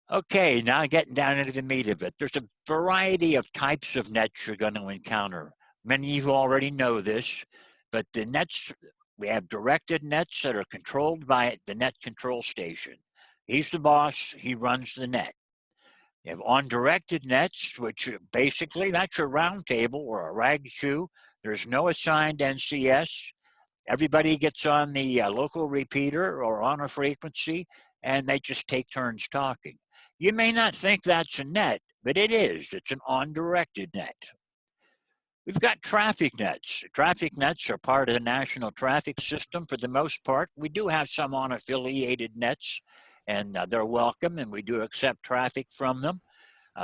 Okay, now getting down into the meat of it. There's a variety of types of nets you're going to encounter. Many of you already know this, but the nets, we have directed nets that are controlled by the net control station. He's the boss, he runs the net. You have undirected nets, which basically that's your round table or a rag shoe. There's no assigned NCS. Everybody gets on the local repeater or on a frequency, and they just take turns talking. You may not think that's a net, but it is. It's an undirected net. We've got traffic nets. Traffic nets are part of the national traffic system for the most part. We do have some unaffiliated nets, and they're welcome, and we do accept traffic from them.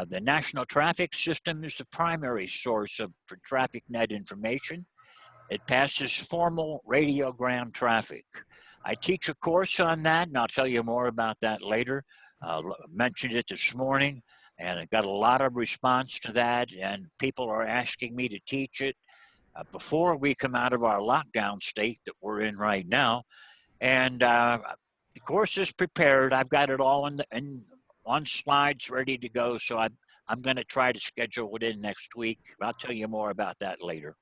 The national traffic system is the primary source for traffic net information. It passes formal radiogram traffic. I teach a course on that, and I'll tell you more about that later. Mentioned it this morning, and I got a lot of response to that, and people are asking me to teach it before we come out of our lockdown state that we're in right now. And the course is prepared. I've got it all on slides ready to go, so I'm going to try to schedule it in next week. I'll tell you more about that later.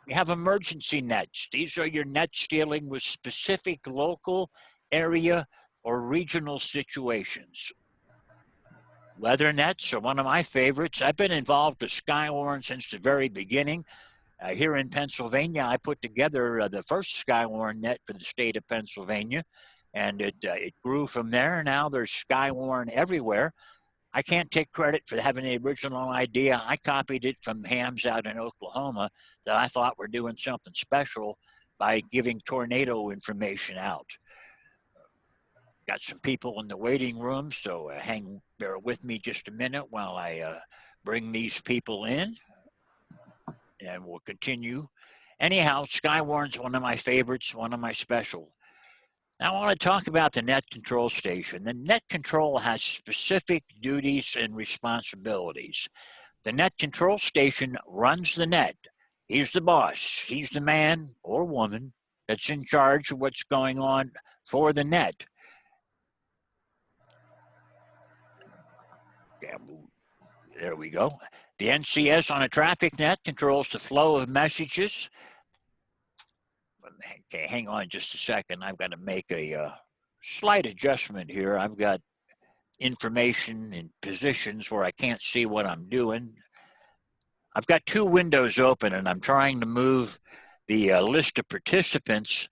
We have emergency nets. These are your nets dealing with specific local, area, or regional situations. Weather nets are one of my favorites. I've been involved with Skywarn since the very beginning. Here in Pennsylvania, I put together the first Skywarn net for the state of Pennsylvania, and it grew from there. Now there's Skywarn everywhere. I can't take credit for having the original idea. I copied it from hams out in Oklahoma that I thought were doing something special by giving tornado information out. Got some people in the waiting room, so bear with me just a minute while I bring these people in, and we'll continue. Anyhow, Skywarn's one of my favorites, one of my special. Now, I want to talk about the net control station. The net control has specific duties and responsibilities. The net control station runs the net. He's the boss. He's the man or woman that's in charge of what's going on for the net. There we go. The NCS on a traffic net controls the flow of messages. Okay, hang on just a second. I've got to make a slight adjustment here. I've got information in positions where I can't see what I'm doing. I've got two windows open, and I'm trying to move the list of participants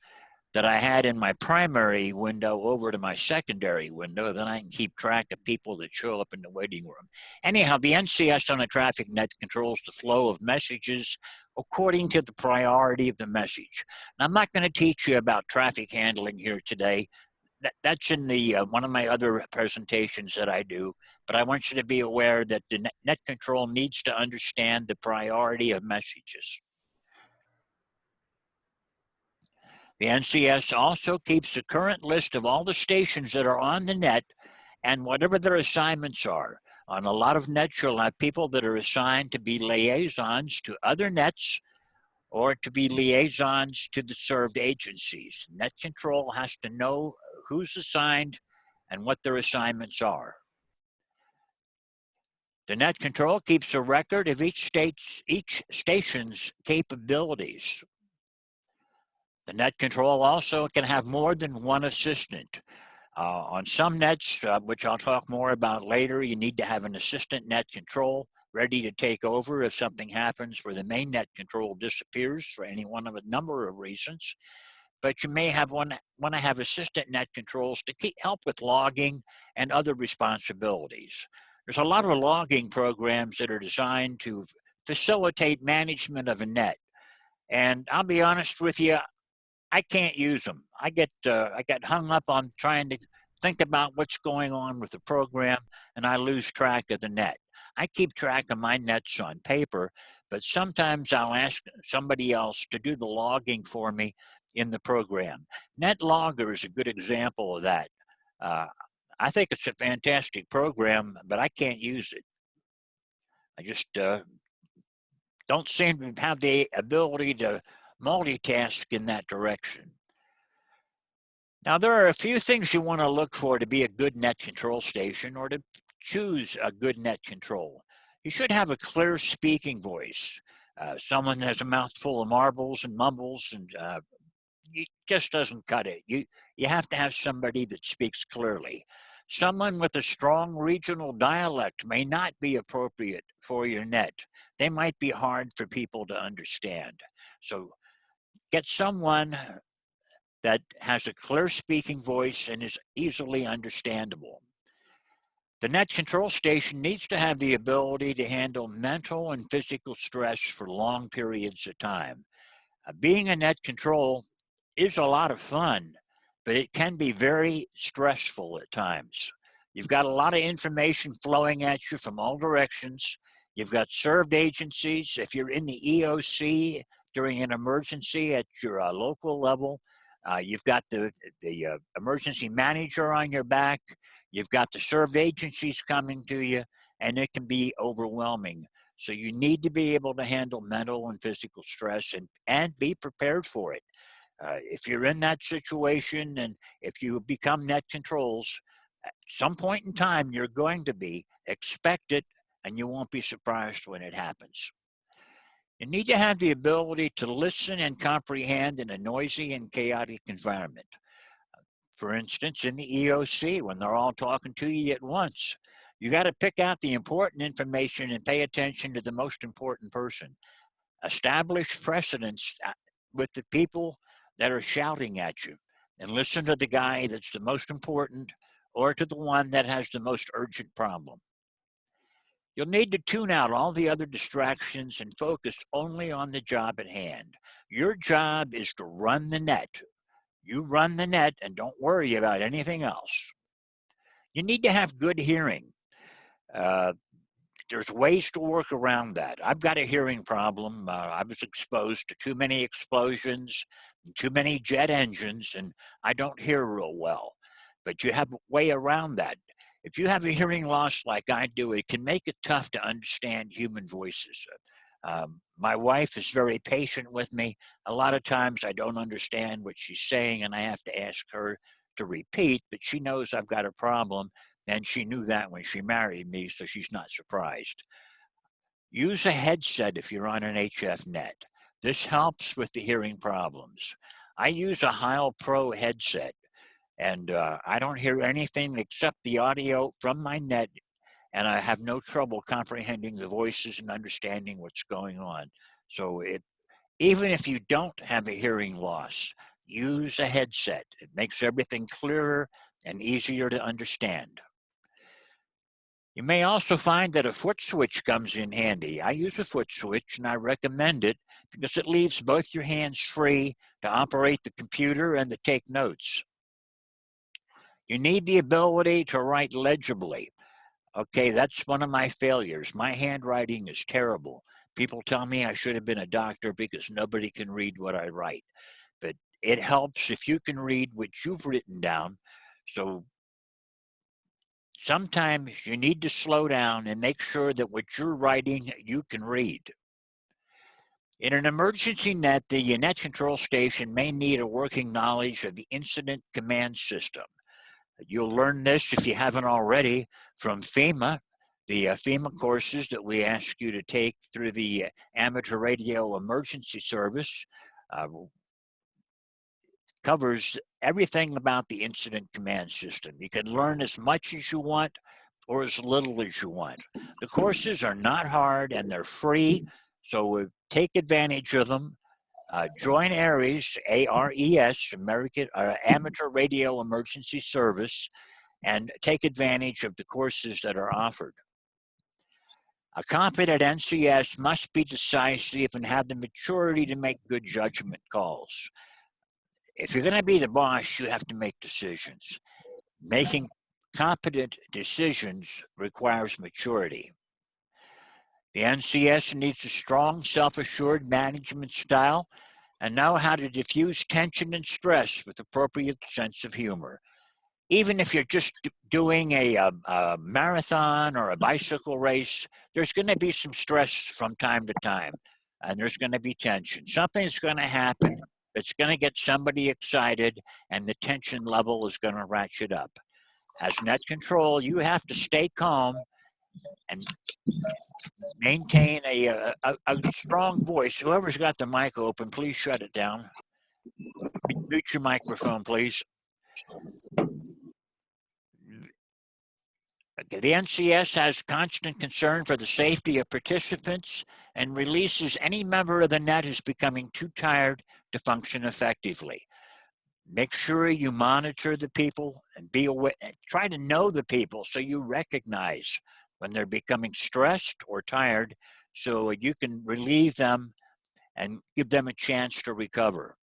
that I had in my primary window over to my secondary window. Then I can keep track of people that show up in the waiting room. Anyhow, the NCS on a traffic net controls the flow of messages according to the priority of the message. And I'm not going to teach you about traffic handling here today. That's in the one of my other presentations that I do, but I want you to be aware that the net control needs to understand the priority of messages. The NCS also keeps a current list of all the stations that are on the net and whatever their assignments are. On a lot of nets, you'll have people that are assigned to be liaisons to other nets or to be liaisons to the served agencies. Net control has to know who's assigned and what their assignments are. The net control keeps a record of each station's capabilities. The net control also can have more than one assistant. On some nets, which I'll talk more about later, you need to have an assistant net control ready to take over if something happens where the main net control disappears for any one of a number of reasons. But you may want to have assistant net controls to help with logging and other responsibilities. There's a lot of logging programs that are designed to facilitate management of a net. And I'll be honest with you, I can't use them. I get hung up on trying to think about what's going on with the program, and I lose track of the net. I keep track of my nets on paper, but sometimes I'll ask somebody else to do the logging for me in the program. NetLogger is a good example of that. I think it's a fantastic program, but I can't use it. I just don't seem to have the ability to multitask in that direction. Now, there are a few things you want to look for to be a good net control station or to choose a good net control. You should have a clear speaking voice. Someone that has a mouthful of marbles and mumbles and it just doesn't cut it. You have to have somebody that speaks clearly. Someone with a strong regional dialect may not be appropriate for your net. They might be hard for people to understand. So get someone that has a clear speaking voice and is easily understandable. The net control station needs to have the ability to handle mental and physical stress for long periods of time. Being a net control is a lot of fun, but it can be very stressful at times. You've got a lot of information flowing at you from all directions. You've got served agencies. If you're in the EOC during an emergency at your local level, you've got the emergency manager on your back. You've got the served agencies coming to you, and it can be overwhelming. So you need to be able to handle mental and physical stress and be prepared for it. If you're in that situation and if you become net controls, at some point in time, you're going to be expected and you won't be surprised when it happens. You need to have the ability to listen and comprehend in a noisy and chaotic environment. For instance, in the EOC, when they're all talking to you at once, you got to pick out the important information and pay attention to the most important person. Establish precedence with the people that are shouting at you and listen to the guy that's the most important or to the one that has the most urgent problem. You'll need to tune out all the other distractions and focus only on the job at hand. Your job is to run the net. You run the net and don't worry about anything else. You need to have good hearing. Uh, there's ways to work around that. I've got a hearing problem. I was exposed to too many explosions, too many jet engines, and I don't hear real well. But you have a way around that. If you have a hearing loss like I do, it can make it tough to understand human voices. My wife is very patient with me. A lot of times I don't understand what she's saying, and I have to ask her to repeat, but she knows I've got a problem, and she knew that when she married me, so she's not surprised. Use a headset if you're on an HF net. This helps with the hearing problems. I use a Heil Pro headset, and I don't hear anything except the audio from my net, and I have no trouble comprehending the voices and understanding what's going on. So even if you don't have a hearing loss, use a headset. It makes everything clearer and easier to understand. You may also find that a foot switch comes in handy. I use a foot switch and I recommend it because it leaves both your hands free to operate the computer and to take notes. You need the ability to write legibly. Okay, that's one of my failures. My handwriting is terrible. People tell me I should have been a doctor because nobody can read what I write. But it helps if you can read what you've written down. So sometimes you need to slow down and make sure that what you're writing you can read. In an emergency net, the net control station may need a working knowledge of the incident command system. You'll learn this, if you haven't already, from FEMA, the FEMA courses that we ask you to take through the Amateur Radio Emergency Service. Covers everything about the incident command system. You can learn as much as you want or as little as you want. The courses are not hard and they're free, so take advantage of them. Join ARES, ARES, Amateur Radio Emergency Service, and take advantage of the courses that are offered. A competent NCS must be decisive and have the maturity to make good judgment calls. If you're going to be the boss, you have to make decisions. Making competent decisions requires maturity. The NCS needs a strong, self-assured management style and know how to diffuse tension and stress with appropriate sense of humor. Even if you're just doing a marathon or a bicycle race, there's going to be some stress from time to time, and there's going to be tension. Something's going to happen, that's going to get somebody excited, and the tension level is going to ratchet up. As net control, you have to stay calm and maintain a strong voice. Whoever's got the mic open, please shut it down. Mute your microphone, please. The NCS has constant concern for the safety of participants and releases any member of the net who's becoming too tired to function effectively. Make sure you monitor the people and be aware, try to know the people so you recognize when they're becoming stressed or tired so you can relieve them and give them a chance to recover.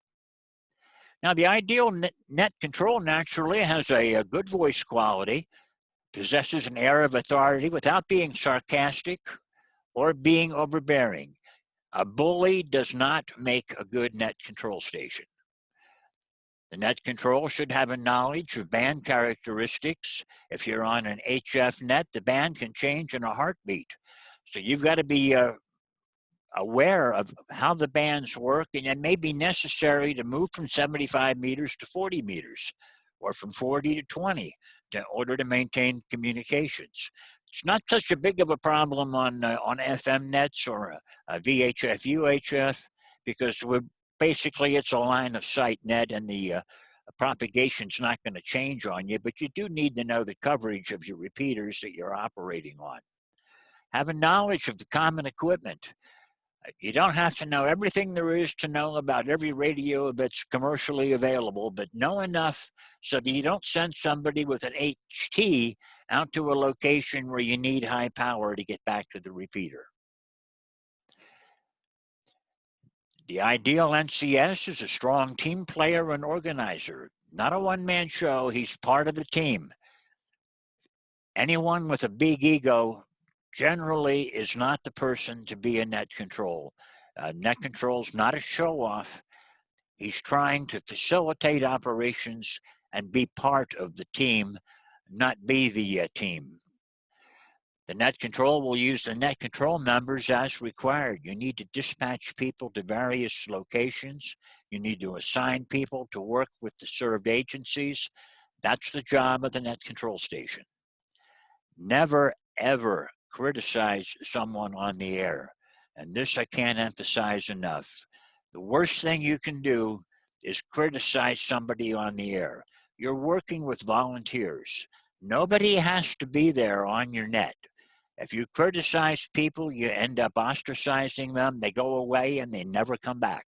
Now, the ideal net control naturally has a good voice quality, possesses an air of authority without being sarcastic or being overbearing. A bully does not make a good net control station. The net control should have a knowledge of band characteristics. If you're on an HF net, the band can change in a heartbeat. So you've got to be aware of how the bands work, and it may be necessary to move from 75 meters to 40 meters or from 40 to 20 in order to maintain communications. It's not such a big of a problem on FM nets or VHF, UHF, because basically it's a line of sight net, and the propagation's not going to change on you, but you do need to know the coverage of your repeaters that you're operating on. Have a knowledge of the common equipment. You don't have to know everything there is to know about every radio that's commercially available, but know enough so that you don't send somebody with an HT out to a location where you need high power to get back to the repeater. The ideal NCS is a strong team player and organizer, not a one-man show. He's part of the team. Anyone with a big ego generally is not the person to be in net control. Net control is not a show-off. He's trying to facilitate operations and be part of the team, not be the team. The net control will use the net control numbers as required. You need to dispatch people to various locations. You need to assign people to work with the served agencies. That's the job of the net control station. Never, ever criticize someone on the air. And this I can't emphasize enough. The worst thing you can do is criticize somebody on the air. You're working with volunteers. Nobody has to be there on your net. If you criticize people, you end up ostracizing them. They go away and they never come back.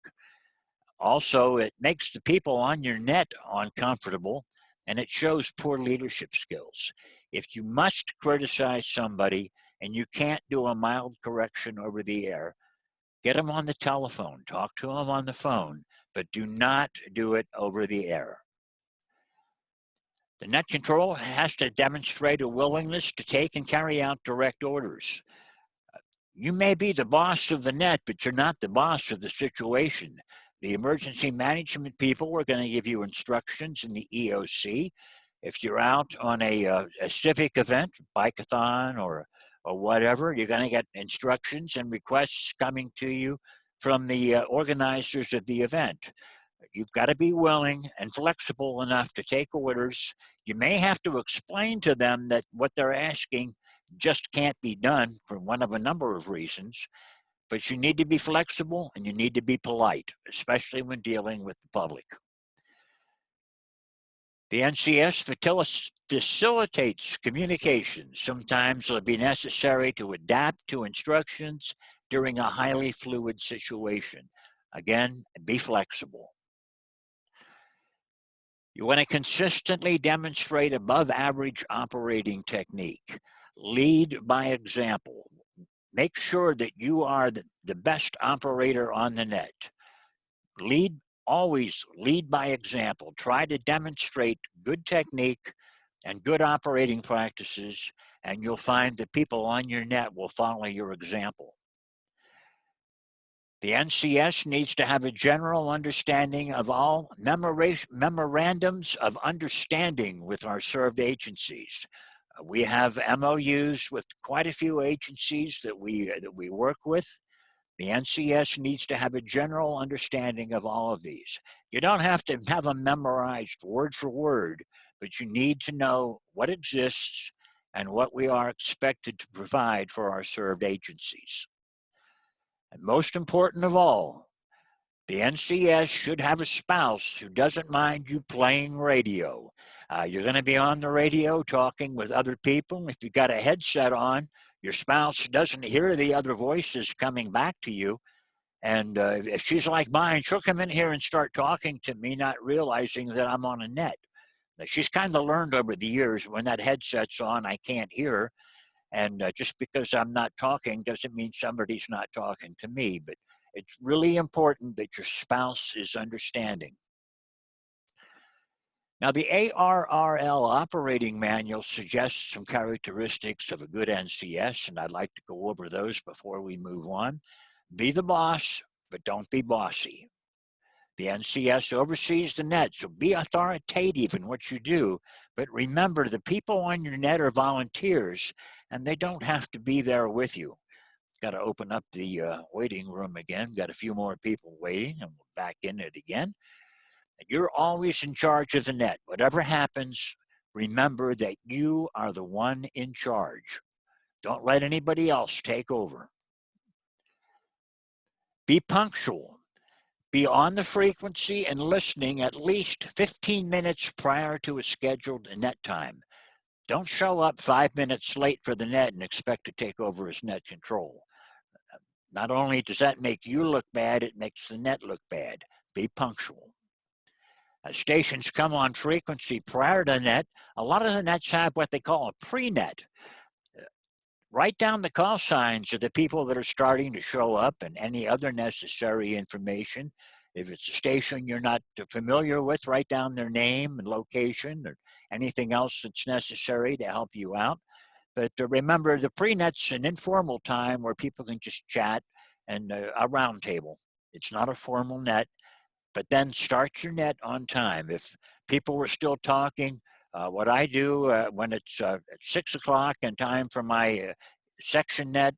Also, it makes the people on your net uncomfortable, and it shows poor leadership skills. If you must criticize somebody and you can't do a mild correction over the air, get them on the telephone, talk to them on the phone, but do not do it over the air. The net control has to demonstrate a willingness to take and carry out direct orders. You may be the boss of the net, but you're not the boss of the situation. The emergency management people are going to give you instructions in the EOC. If you're out on a civic event, bike-a-thon or whatever, you're going to get instructions and requests coming to you from the organizers of the event. You've got to be willing and flexible enough to take orders. You may have to explain to them that what they're asking just can't be done for one of a number of reasons, but you need to be flexible and you need to be polite, especially when dealing with the public. The NCS facilitates communication. Sometimes it'll be necessary to adapt to instructions during a highly fluid situation. Again, be flexible. You want to consistently demonstrate above average operating technique. Lead by example. Make sure that you are the best operator on the net. Always lead by example. Try to demonstrate good technique and good operating practices, and you'll find that people on your net will follow your example. The NCS needs to have a general understanding of all memorandums of understanding with our served agencies. We have MOUs with quite a few agencies that we work with. The NCS needs to have a general understanding of all of these. You don't have to have them memorized word for word, but you need to know what exists and what we are expected to provide for our served agencies. And most important of all, the NCS should have a spouse who doesn't mind you playing radio. You're going to be on the radio talking with other people. If you've got a headset on, your spouse doesn't hear the other voices coming back to you. And if she's like mine, she'll come in here and start talking to me, not realizing that I'm on a net. She's kind of learned over the years when that headset's on, I can't hear her. And just because I'm not talking doesn't mean somebody's not talking to me. But it's really important that your spouse is understanding. Now, the ARRL operating manual suggests some characteristics of a good NCS, and I'd like to go over those before we move on. Be the boss, but don't be bossy. The NCS oversees the net, so be authoritative in what you do. But remember, the people on your net are volunteers, and they don't have to be there with you. Got to open up the waiting room again. Got a few more people waiting, and we're back in it again. You're always in charge of the net. Whatever happens, remember that you are the one in charge. Don't let anybody else take over. Be punctual. Be on the frequency and listening at least 15 minutes prior to a scheduled net time. Don't show up 5 minutes late for the net and expect to take over as net control. Not only does that make you look bad, it makes the net look bad. Be punctual. Stations come on frequency prior to net. A lot of the nets have what they call a pre-net. Write down the call signs of the people that are starting to show up and any other necessary information. If it's a station you're not familiar with, write down their name and location or anything else that's necessary to help you out. But remember, the pre-net's an informal time where people can just chat and a round table. It's not a formal net, but then start your net on time. If people were still talking, what I do when it's at 6 o'clock and time for my section net,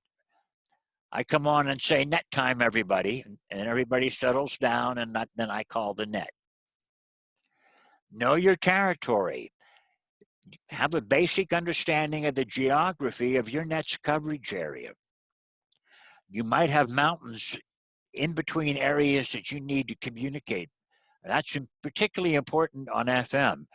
I come on and say net time, everybody, and everybody settles down, and then I call the net. Know your territory. Have a basic understanding of the geography of your net's coverage area. You might have mountains in between areas that you need to communicate. That's particularly important on FM.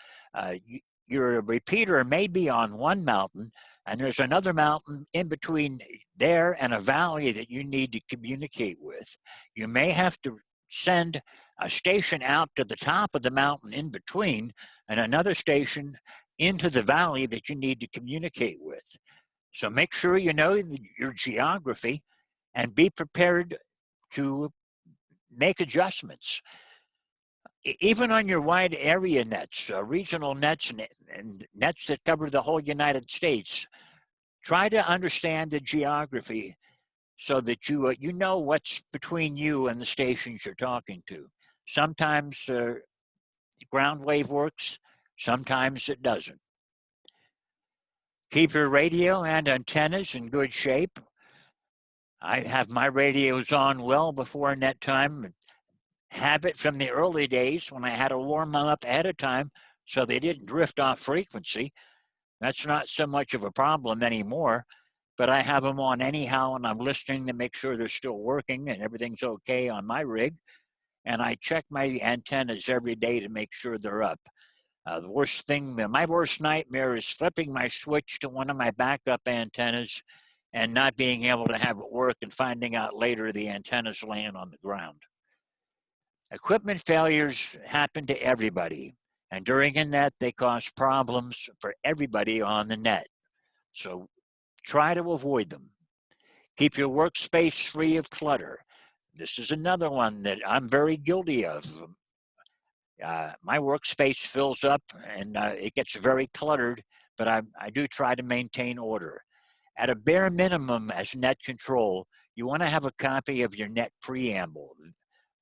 Your repeater may be on one mountain, and there's another mountain in between there and a valley that you need to communicate with. You may have to send a station out to the top of the mountain in between and another station into the valley that you need to communicate with. So make sure you know your geography and be prepared to make adjustments. Even on your wide area nets, regional nets and nets that cover the whole United States, try to understand the geography so that you know what's between you and the stations you're talking to. Sometimes ground wave works, sometimes it doesn't. Keep your radio and antennas in good shape. I have my radios on well before net time. Habit from the early days when I had to warm them up ahead of time so they didn't drift off frequency. That's not so much of a problem anymore, but I have them on anyhow, and I'm listening to make sure they're still working and everything's okay on my rig. And I check my antennas every day to make sure they're up. The worst thing, my worst nightmare is flipping my switch to one of my backup antennas and not being able to have it work and finding out later the antenna's laying on the ground. Equipment failures happen to everybody, and during a net, they cause problems for everybody on the net. So try to avoid them. Keep your workspace free of clutter. This is another one that I'm very guilty of. My workspace fills up and it gets very cluttered, but I do try to maintain order. At a bare minimum as net control, you want to have a copy of your net preamble.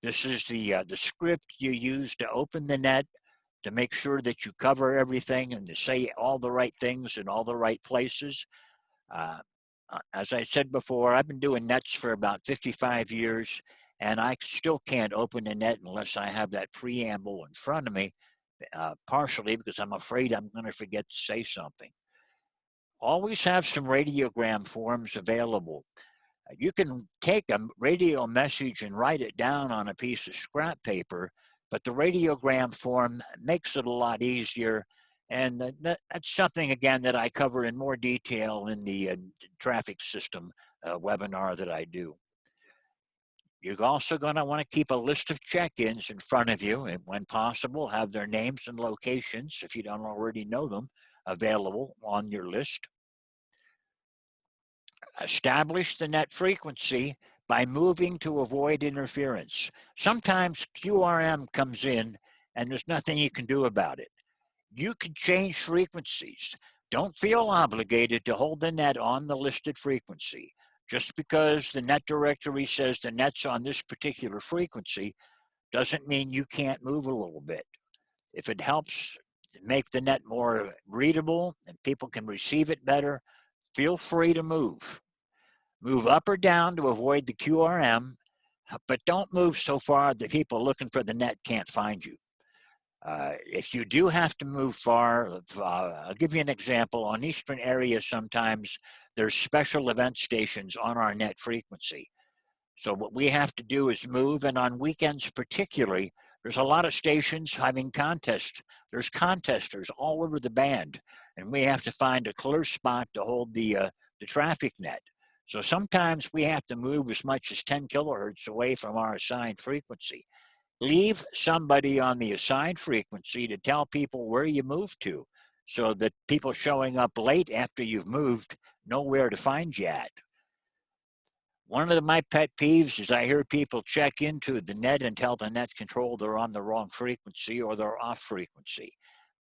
This is the script you use to open the net, to make sure that you cover everything and to say all the right things in all the right places. as I said before, I've been doing nets for about 55 years, and I still can't open a net unless I have that preamble in front of me, partially because I'm afraid I'm going to forget to say something. Always have some radiogram forms available. You can take a radio message and write it down on a piece of scrap paper, but the radiogram form makes it a lot easier. And that's something, again, that I cover in more detail in the traffic system webinar that I do. You're also going to want to keep a list of check-ins in front of you, and when possible, have their names and locations, if you don't already know them, available on your list. Establish the net frequency by moving to avoid interference. Sometimes QRM comes in and there's nothing you can do about it. You can change frequencies. Don't feel obligated to hold the net on the listed frequency. Just because the net directory says the net's on this particular frequency doesn't mean you can't move a little bit. If it helps make the net more readable and people can receive it better, feel free to move. Move up or down to avoid the QRM, but don't move so far that people looking for the net can't find you. If you do have to move far, I'll give you an example. On Eastern area, sometimes there's special event stations on our net frequency. So what we have to do is move, and on weekends particularly, there's a lot of stations having contests. There's contesters all over the band, and we have to find a clear spot to hold the traffic net. So sometimes we have to move as much as 10 kilohertz away from our assigned frequency. Leave somebody on the assigned frequency to tell people where you moved to, so that people showing up late after you've moved know where to find you at. One of my pet peeves is I hear people check into the net and tell the net control they're on the wrong frequency or they're off frequency.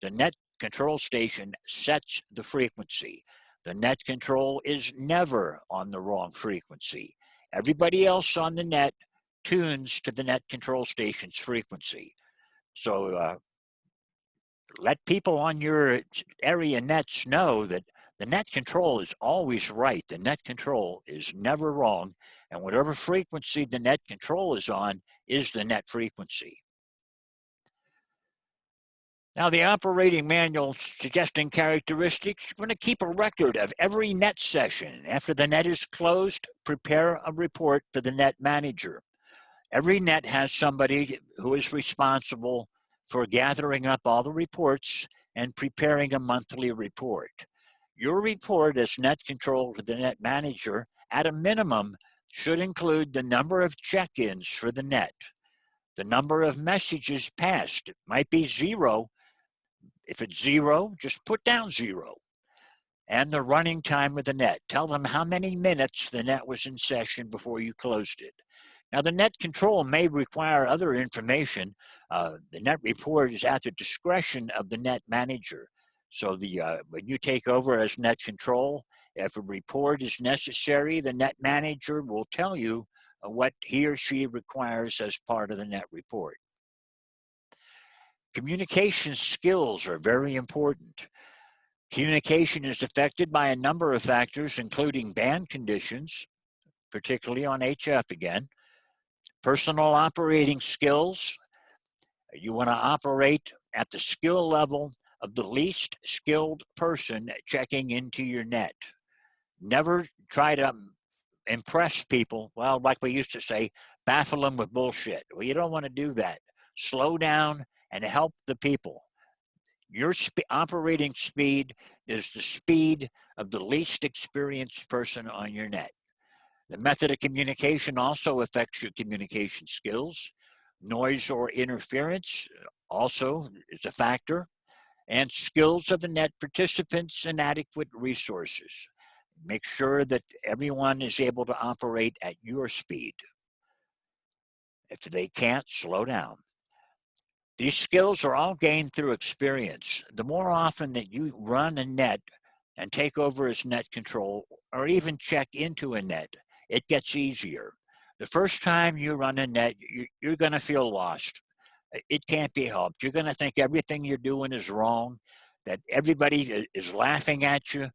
The net control station sets the frequency. The net control is never on the wrong frequency. Everybody else on the net tunes to the net control station's frequency. So let people on your area nets know that the net control is always right. The net control is never wrong. And whatever frequency the net control is on is the net frequency. Now, the operating manual suggesting characteristics, you're going to keep a record of every net session. After the net is closed, prepare a report to the net manager. Every net has somebody who is responsible for gathering up all the reports and preparing a monthly report. Your report as net control to the net manager, at a minimum, should include the number of check-ins for the net, the number of messages passed. It might be 0. If it's 0, just put down 0. And the running time of the net. Tell them how many minutes the net was in session before you closed it. Now, the net control may require other information. The net report is at the discretion of the net manager. So when you take over as net control, if a report is necessary, the net manager will tell you what he or she requires as part of the net report. Communication skills are very important. Communication is affected by a number of factors, including band conditions, particularly on HF again, personal operating skills. You want to operate at the skill level of the least skilled person checking into your net. Never try to impress people. Well, like we used to say, baffle them with bullshit. Well, you don't want to do that. Slow down and help the people. Your operating speed is the speed of the least experienced person on your net. The method of communication also affects your communication skills. Noise or interference also is a factor. And skills of the net participants and adequate resources. Make sure that everyone is able to operate at your speed. If they can't, slow down. These skills are all gained through experience. The more often that you run a net and take over as net control, or even check into a net, it gets easier. The first time you run a net, you're going to feel lost. It can't be helped. You're going to think everything you're doing is wrong, that everybody is laughing at you.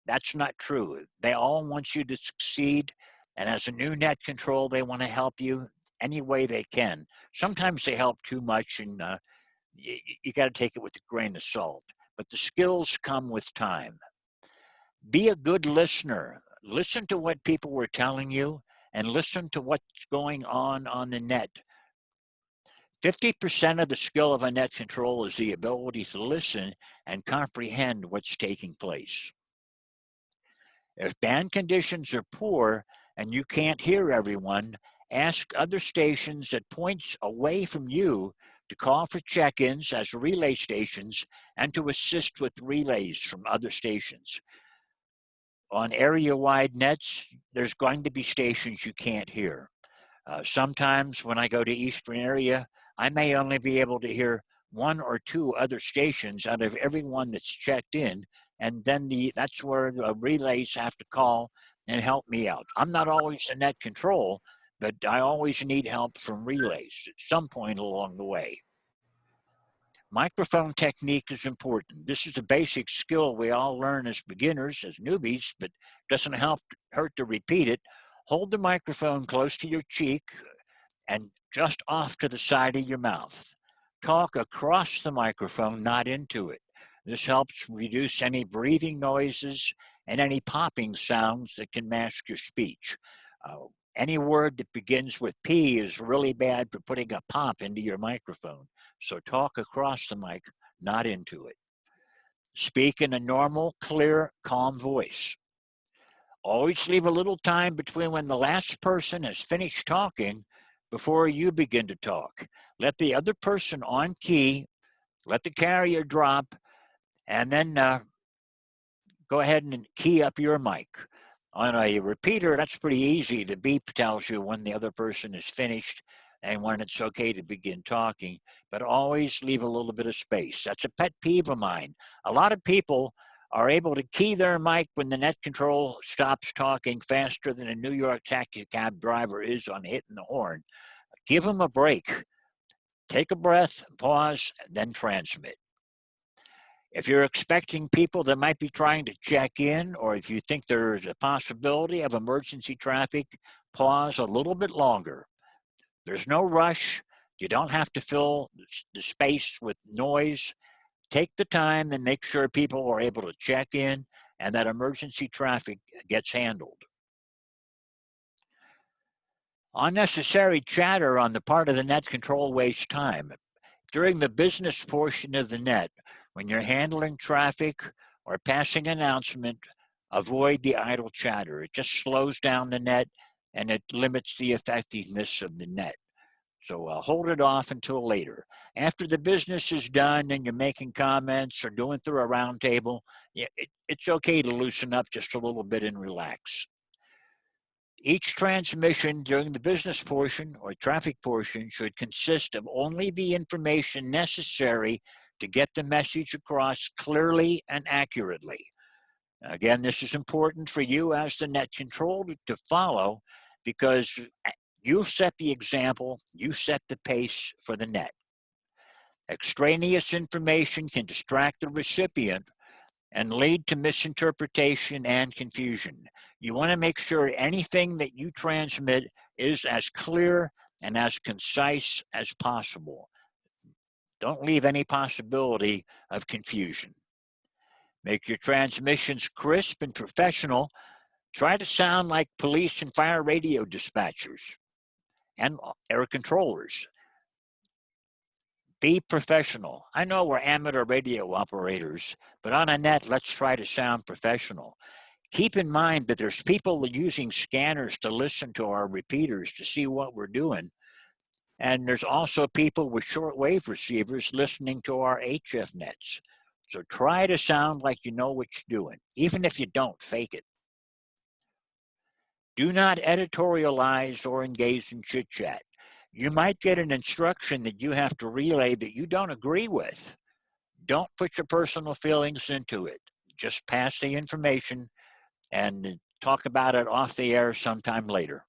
That's not true. They all want you to succeed. And as a new net control, they want to help you any way they can. Sometimes they help too much, and you got to take it with a grain of salt. But the skills come with time. Be a good listener. Listen to what people were telling you and listen to what's going on the net. 50% of the skill of a net control is the ability to listen and comprehend what's taking place. If band conditions are poor and you can't hear everyone, ask other stations at points away from you to call for check-ins as relay stations and to assist with relays from other stations. On area-wide nets, there's going to be stations you can't hear. Sometimes when I go to Eastern area, I may only be able to hear one or two other stations out of every one that's checked in, and then that's where the relays have to call and help me out. I'm not always in net control, but I always need help from relays at some point along the way. Microphone technique is important. This is a basic skill we all learn as beginners, as newbies, but doesn't hurt to repeat it. Hold the microphone close to your cheek and just off to the side of your mouth. Talk across the microphone, not into it. This helps reduce any breathing noises and any popping sounds that can mask your speech. Any word that begins with P is really bad for putting a pop into your microphone. So talk across the mic, not into it. Speak in a normal, clear, calm voice. Always leave a little time between when the last person has finished talking before you begin to talk. Let the other person on key, let the carrier drop, and then go ahead and key up your mic. On a repeater, that's pretty easy. The beep tells you when the other person is finished and when it's okay to begin talking, but always leave a little bit of space. That's a pet peeve of mine. A lot of people are able to key their mic when the net control stops talking faster than a New York taxi cab driver is on hitting the horn. Give them a break. Take a breath, pause, then transmit. If you're expecting people that might be trying to check in, or if you think there's a possibility of emergency traffic, pause a little bit longer. There's no rush. You don't have to fill the space with noise. Take the time and make sure people are able to check in and that emergency traffic gets handled. Unnecessary chatter on the part of the net control wastes time. During the business portion of the net, when you're handling traffic or passing announcement, avoid the idle chatter. It just slows down the net and it limits the effectiveness of the net. So hold it off until later. After the business is done and you're making comments or doing through a round table, it's okay to loosen up just a little bit and relax. Each transmission during the business portion or traffic portion should consist of only the information necessary to get the message across clearly and accurately. Again, this is important for you as the net control to follow because you set the example, you set the pace for the net. Extraneous information can distract the recipient and lead to misinterpretation and confusion. You want to make sure anything that you transmit is as clear and as concise as possible. Don't leave any possibility of confusion. Make your transmissions crisp and professional. Try to sound like police and fire radio dispatchers and air controllers. Be professional. I know we're amateur radio operators, but on a net, let's try to sound professional. Keep in mind that there's people using scanners to listen to our repeaters to see what we're doing. And there's also people with shortwave receivers listening to our HF nets. So try to sound like you know what you're doing. Even if you don't, fake it. Do not editorialize or engage in chit-chat. You might get an instruction that you have to relay that you don't agree with. Don't put your personal feelings into it. Just pass the information and talk about it off the air sometime later.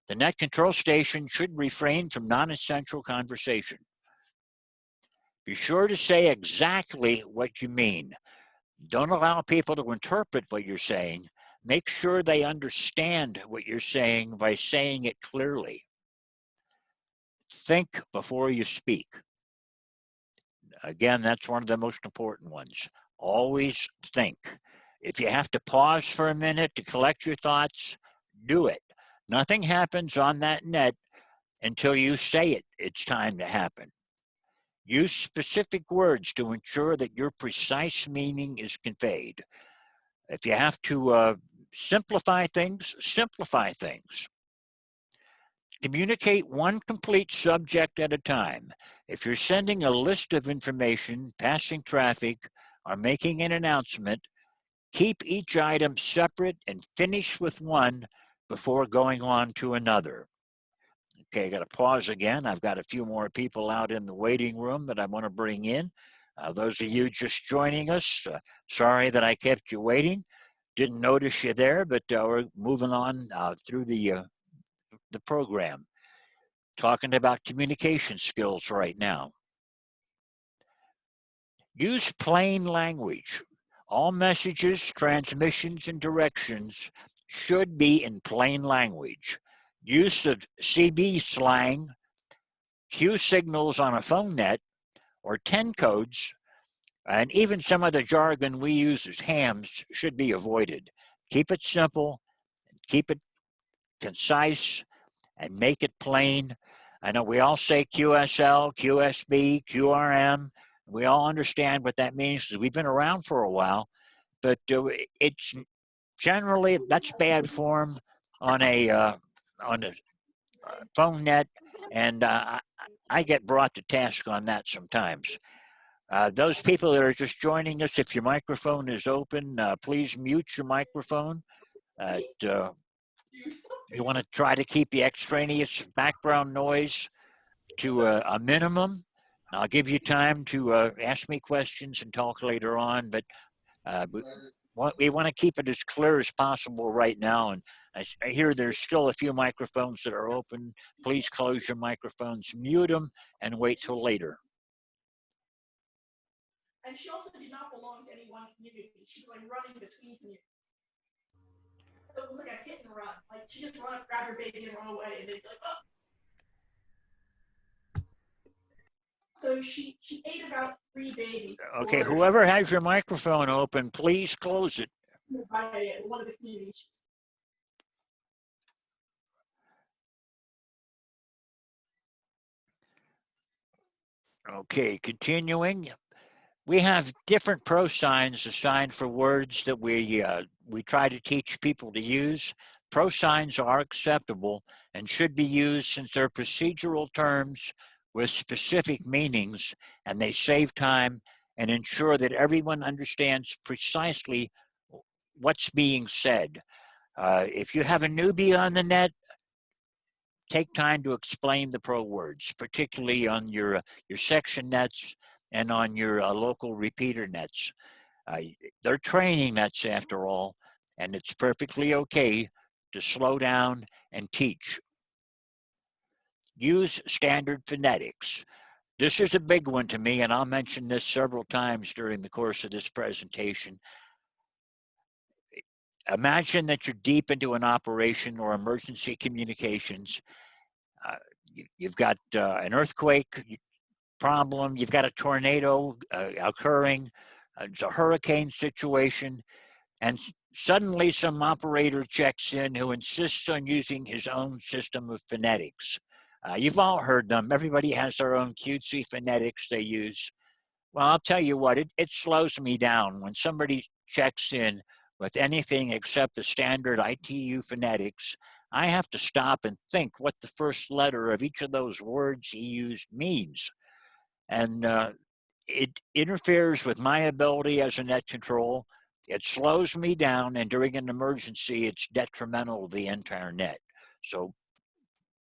The net control station should refrain from non-essential conversation. Be sure to say exactly what you mean. Don't allow people to interpret what you're saying. Make sure they understand what you're saying by saying it clearly. Think before you speak. Again, that's one of the most important ones. Always think. If you have to pause for a minute to collect your thoughts, do it. Nothing happens on that net until you say it's time to happen. Use specific words to ensure that your precise meaning is conveyed. If you have to simplify things, simplify things. Communicate one complete subject at a time. If you're sending a list of information, passing traffic, or making an announcement, keep each item separate and finish with one before going on to another. Okay, I got to pause again. I've got a few more people out in the waiting room that I want to bring in. Those of you just joining us, sorry that I kept you waiting. Didn't notice you there, but we're moving on through the program. Talking about communication skills right now. Use plain language. All messages, transmissions, and directions should be in plain language. Use of CB slang, Q signals on a phone net, or 10 codes, and even some of the jargon we use as hams should be avoided. Keep it simple, keep it concise, and make it plain. I know we all say QSL, QSB, QRM. We all understand what that means because we've been around for a while, but it's generally, that's bad form on a phone net, and I get brought to task on that sometimes. Those people that are just joining us, if your microphone is open, please mute your microphone. You want to try to keep the extraneous background noise to a minimum. I'll give you time to ask me questions and talk later on, but we want to keep it as clear as possible right now. And I hear there's still a few microphones that are open. Please close your microphones, mute them, and wait till later. And she also did not belong to any one community. She was like running between communities. It was like a hit and run. Like she just run up, grab her baby, and run away, and they'd be like, oh. So she ate about 3 babies. Okay, whoever has your microphone open, please close it. By one of the communities. Okay, continuing. We have different pro signs assigned for words that we try to teach people to use. Pro signs are acceptable and should be used since they're procedural terms with specific meanings, and they save time and ensure that everyone understands precisely what's being said. If you have a newbie on the net, take time to explain the pro words, particularly on your section nets and on your local repeater nets. They're training nets after all, and it's perfectly okay to slow down and teach. Use standard phonetics. This is a big one to me, and I'll mention this several times during the course of this presentation. Imagine that you're deep into an operation or emergency communications. You've got an earthquake problem, you've got a tornado occurring, it's a hurricane situation, and suddenly some operator checks in who insists on using his own system of phonetics. You've all heard them. Everybody has their own cutesy phonetics they use. Well, I'll tell you what, it slows me down when somebody checks in with anything except the standard ITU phonetics. I have to stop and think what the first letter of each of those words he used means. And it interferes with my ability as a net control. It slows me down, and during an emergency, it's detrimental to the entire net. So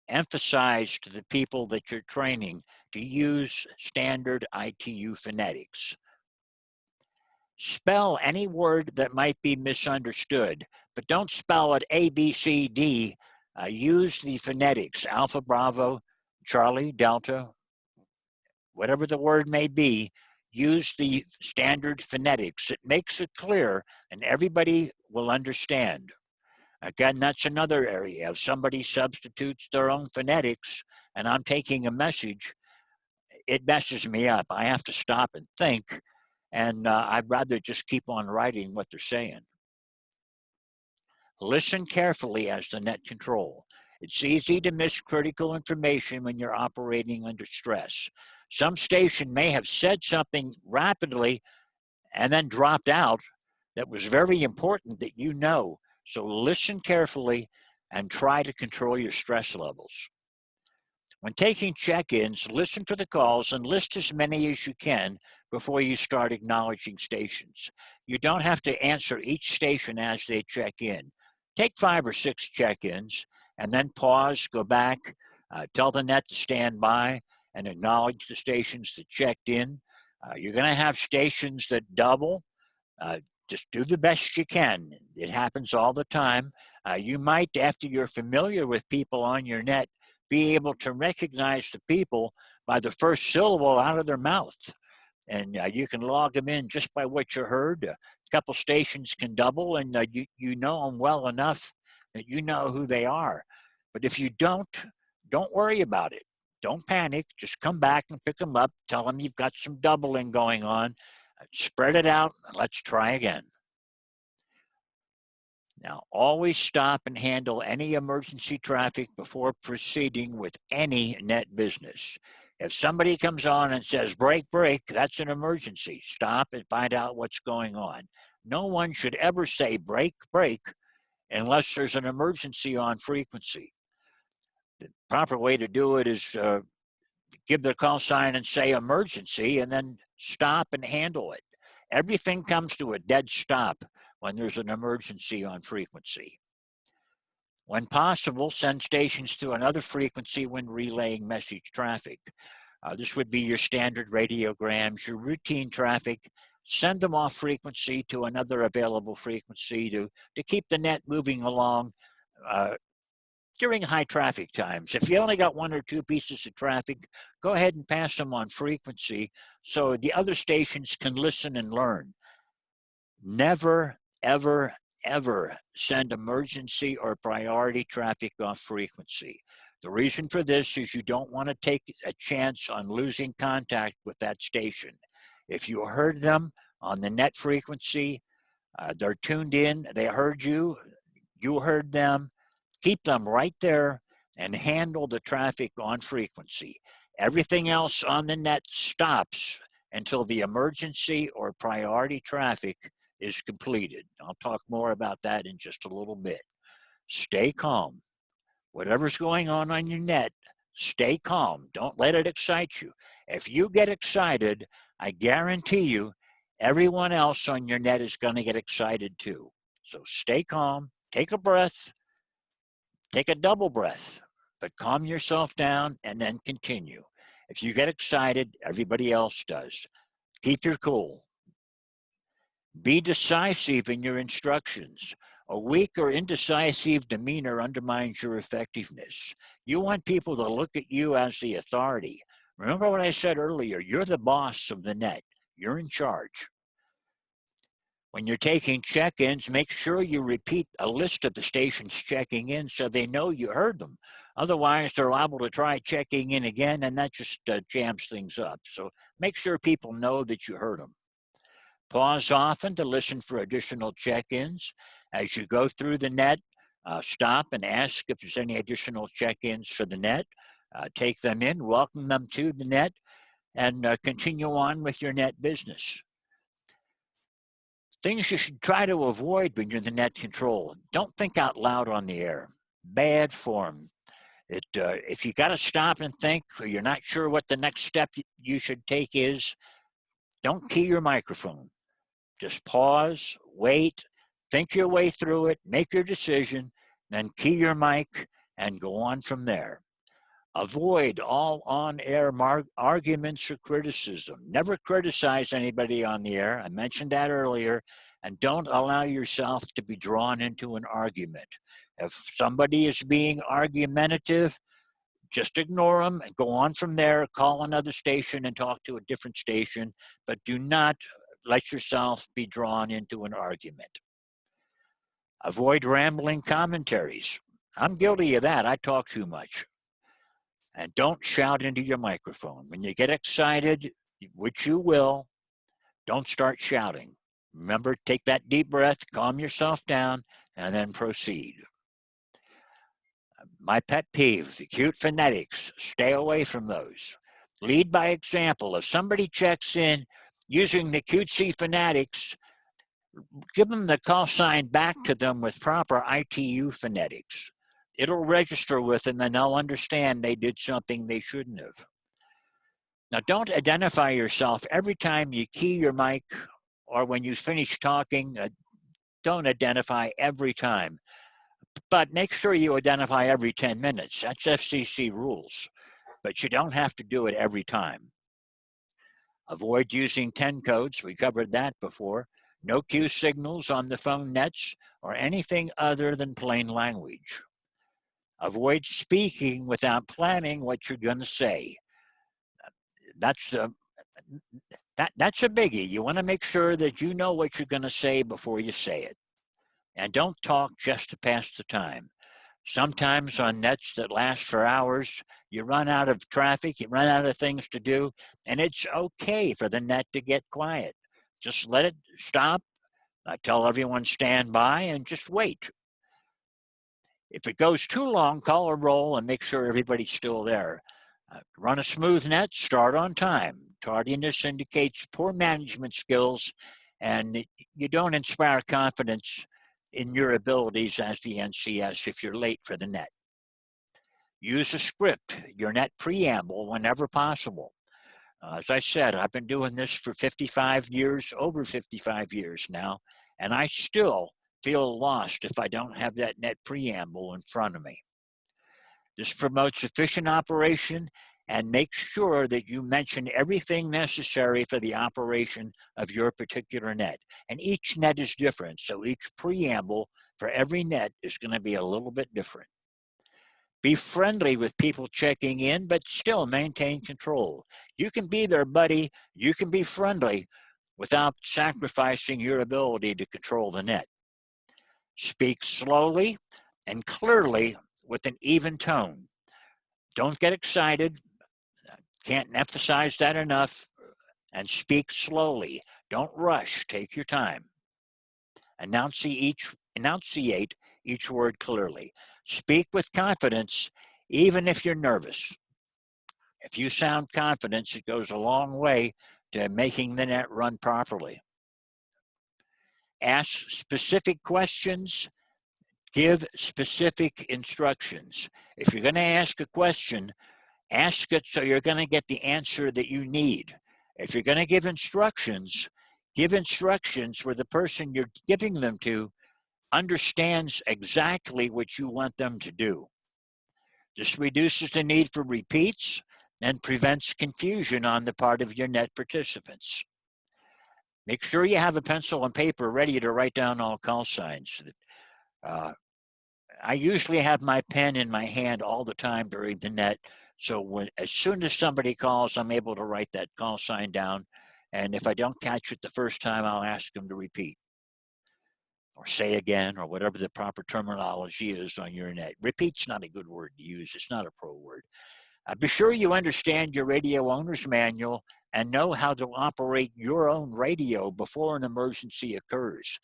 emphasize to the people that you're training to use standard ITU phonetics. Spell any word that might be misunderstood, but don't spell it A, B, C, D. Use the phonetics, Alpha, Bravo, Charlie, Delta, whatever the word may be. use the standard phonetics. It makes it clear and everybody will understand. Again, that's another area. If somebody substitutes their own phonetics and I'm taking a message, it messes me up. I have to stop and think, and I'd rather just keep on writing what they're saying. Listen carefully as the net control. It's easy to miss critical information when you're operating under stress. Some station may have said something rapidly and then dropped out that was very important that you know. So listen carefully and try to control your stress levels. When taking check-ins, listen to the calls and list as many as you can before you start acknowledging stations. You don't have to answer each station as they check in. Take 5 or 6 check-ins and then pause, go back, tell the net to stand by and acknowledge the stations that checked in. You're going to have stations that double. Just do the best you can. It happens all the time. You might, after you're familiar with people on your net, be able to recognize the people by the first syllable out of their mouth. And you can log them in just by what you heard. A couple stations can double, and you know them well enough that you know who they are. But if you don't worry about it. Don't panic. Just come back and pick them up. Tell them you've got some doubling going on. Spread it out, and let's try again. Now, always stop and handle any emergency traffic before proceeding with any net business. If somebody comes on and says, break, break, that's an emergency. Stop and find out what's going on. No one should ever say break, break, unless there's an emergency on frequency. The proper way to do it is give the call sign and say emergency, and then stop and handle it. Everything comes to a dead stop when there's an emergency on frequency. When possible, send stations to another frequency when relaying message traffic. This would be your standard radiograms, your routine traffic. Send them off frequency to another available frequency to keep the net moving along during high traffic times. If you only got 1 or 2 pieces of traffic, go ahead and pass them on frequency so the other stations can listen and learn. Never, ever, ever send emergency or priority traffic off frequency. The reason for this is you don't want to take a chance on losing contact with that station. If you heard them on the net frequency, they're tuned in, they heard you, you heard them, keep them right there and handle the traffic on frequency. Everything else on the net stops until the emergency or priority traffic is completed. I'll talk more about that in just a little bit. Stay calm. Whatever's going on your net, stay calm. Don't let it excite you. If you get excited, I guarantee you, everyone else on your net is going to get excited too. So stay calm, take a breath, take a double breath, but calm yourself down and then continue. If you get excited, everybody else does. Keep your cool. Be decisive in your instructions. A weak or indecisive demeanor undermines your effectiveness. You want people to look at you as the authority. Remember what I said earlier, you're the boss of the net. You're in charge. When you're taking check-ins, make sure you repeat a list of the stations checking in so they know you heard them. Otherwise, they're liable to try checking in again, and that just jams things up. So make sure people know that you heard them. Pause often to listen for additional check-ins. As you go through the net, stop and ask if there's any additional check-ins for the net. Take them in, welcome them to the net, and continue on with your net business. Things you should try to avoid when you're in the net control. Don't think out loud on the air. Bad form. If you got to stop and think, or you're not sure what the next step you should take is, don't key your microphone. Just pause, wait, think your way through it, make your decision, then key your mic and go on from there. Avoid all on-air arguments or criticism. Never criticize anybody on the air. I mentioned that earlier. And don't allow yourself to be drawn into an argument. If somebody is being argumentative, just ignore them and go on from there, call another station and talk to a different station, but do not let yourself be drawn into an argument. Avoid rambling commentaries. I'm guilty of that. I talk too much. And don't shout into your microphone. When you get excited, which you will, don't start shouting. Remember, take that deep breath, calm yourself down, and then proceed. My pet peeve, the cute phonetics. Stay away from those. Lead by example. If somebody checks in using the cutesy phonetics, give them the call sign back to them with proper ITU phonetics. It'll register with them and they'll understand they did something they shouldn't have. Now, don't identify yourself every time you key your mic or when you finish talking. Don't identify every time. But make sure you identify every 10 minutes. That's FCC rules. But you don't have to do it every time. Avoid using 10 codes. We covered that before. No Q signals on the phone nets or anything other than plain language. Avoid speaking without planning what you're going to say. That's a biggie. You want to make sure that you know what you're going to say before you say it. And don't talk just to pass the time. Sometimes on nets that last for hours, you run out of traffic, you run out of things to do, and it's okay for the net to get quiet. Just let it stop. Tell everyone stand by and just wait. If it goes too long, call a roll and make sure everybody's still there. Run a smooth net, start on time. Tardiness indicates poor management skills, and you don't inspire confidence in your abilities as the NCS if you're late for the net. Use a script, your net preamble, whenever possible. As I said, I've been doing this for 55 years, over 55 years now, and I still feel lost if I don't have that net preamble in front of me. This promotes efficient operation and makes sure that you mention everything necessary for the operation of your particular net. And each net is different, so each preamble for every net is going to be a little bit different. Be friendly with people checking in, but still maintain control. You can be their buddy, you can be friendly without sacrificing your ability to control the net. Speak slowly and clearly with an even tone. Don't get excited. Can't emphasize that enough. And speak slowly. Don't rush. Take your time. Enunciate each word clearly. Speak with confidence, even if you're nervous. If you sound confident, it goes a long way to making the net run properly. Ask specific questions. Give specific instructions. If you're going to ask a question, ask it so you're going to get the answer that you need. If you're going to give instructions where the person you're giving them to understands exactly what you want them to do. This reduces the need for repeats and prevents confusion on the part of your net participants. Make sure you have a pencil and paper ready to write down all call signs. I usually have my pen in my hand all the time during the net, so as soon as somebody calls, I'm able to write that call sign down, and if I don't catch it the first time, I'll ask them to repeat or say again or whatever the proper terminology is on your net. Repeat's not a good word to use. It's not a pro word. Be sure you understand your radio owner's manual and know how to operate your own radio before an emergency occurs.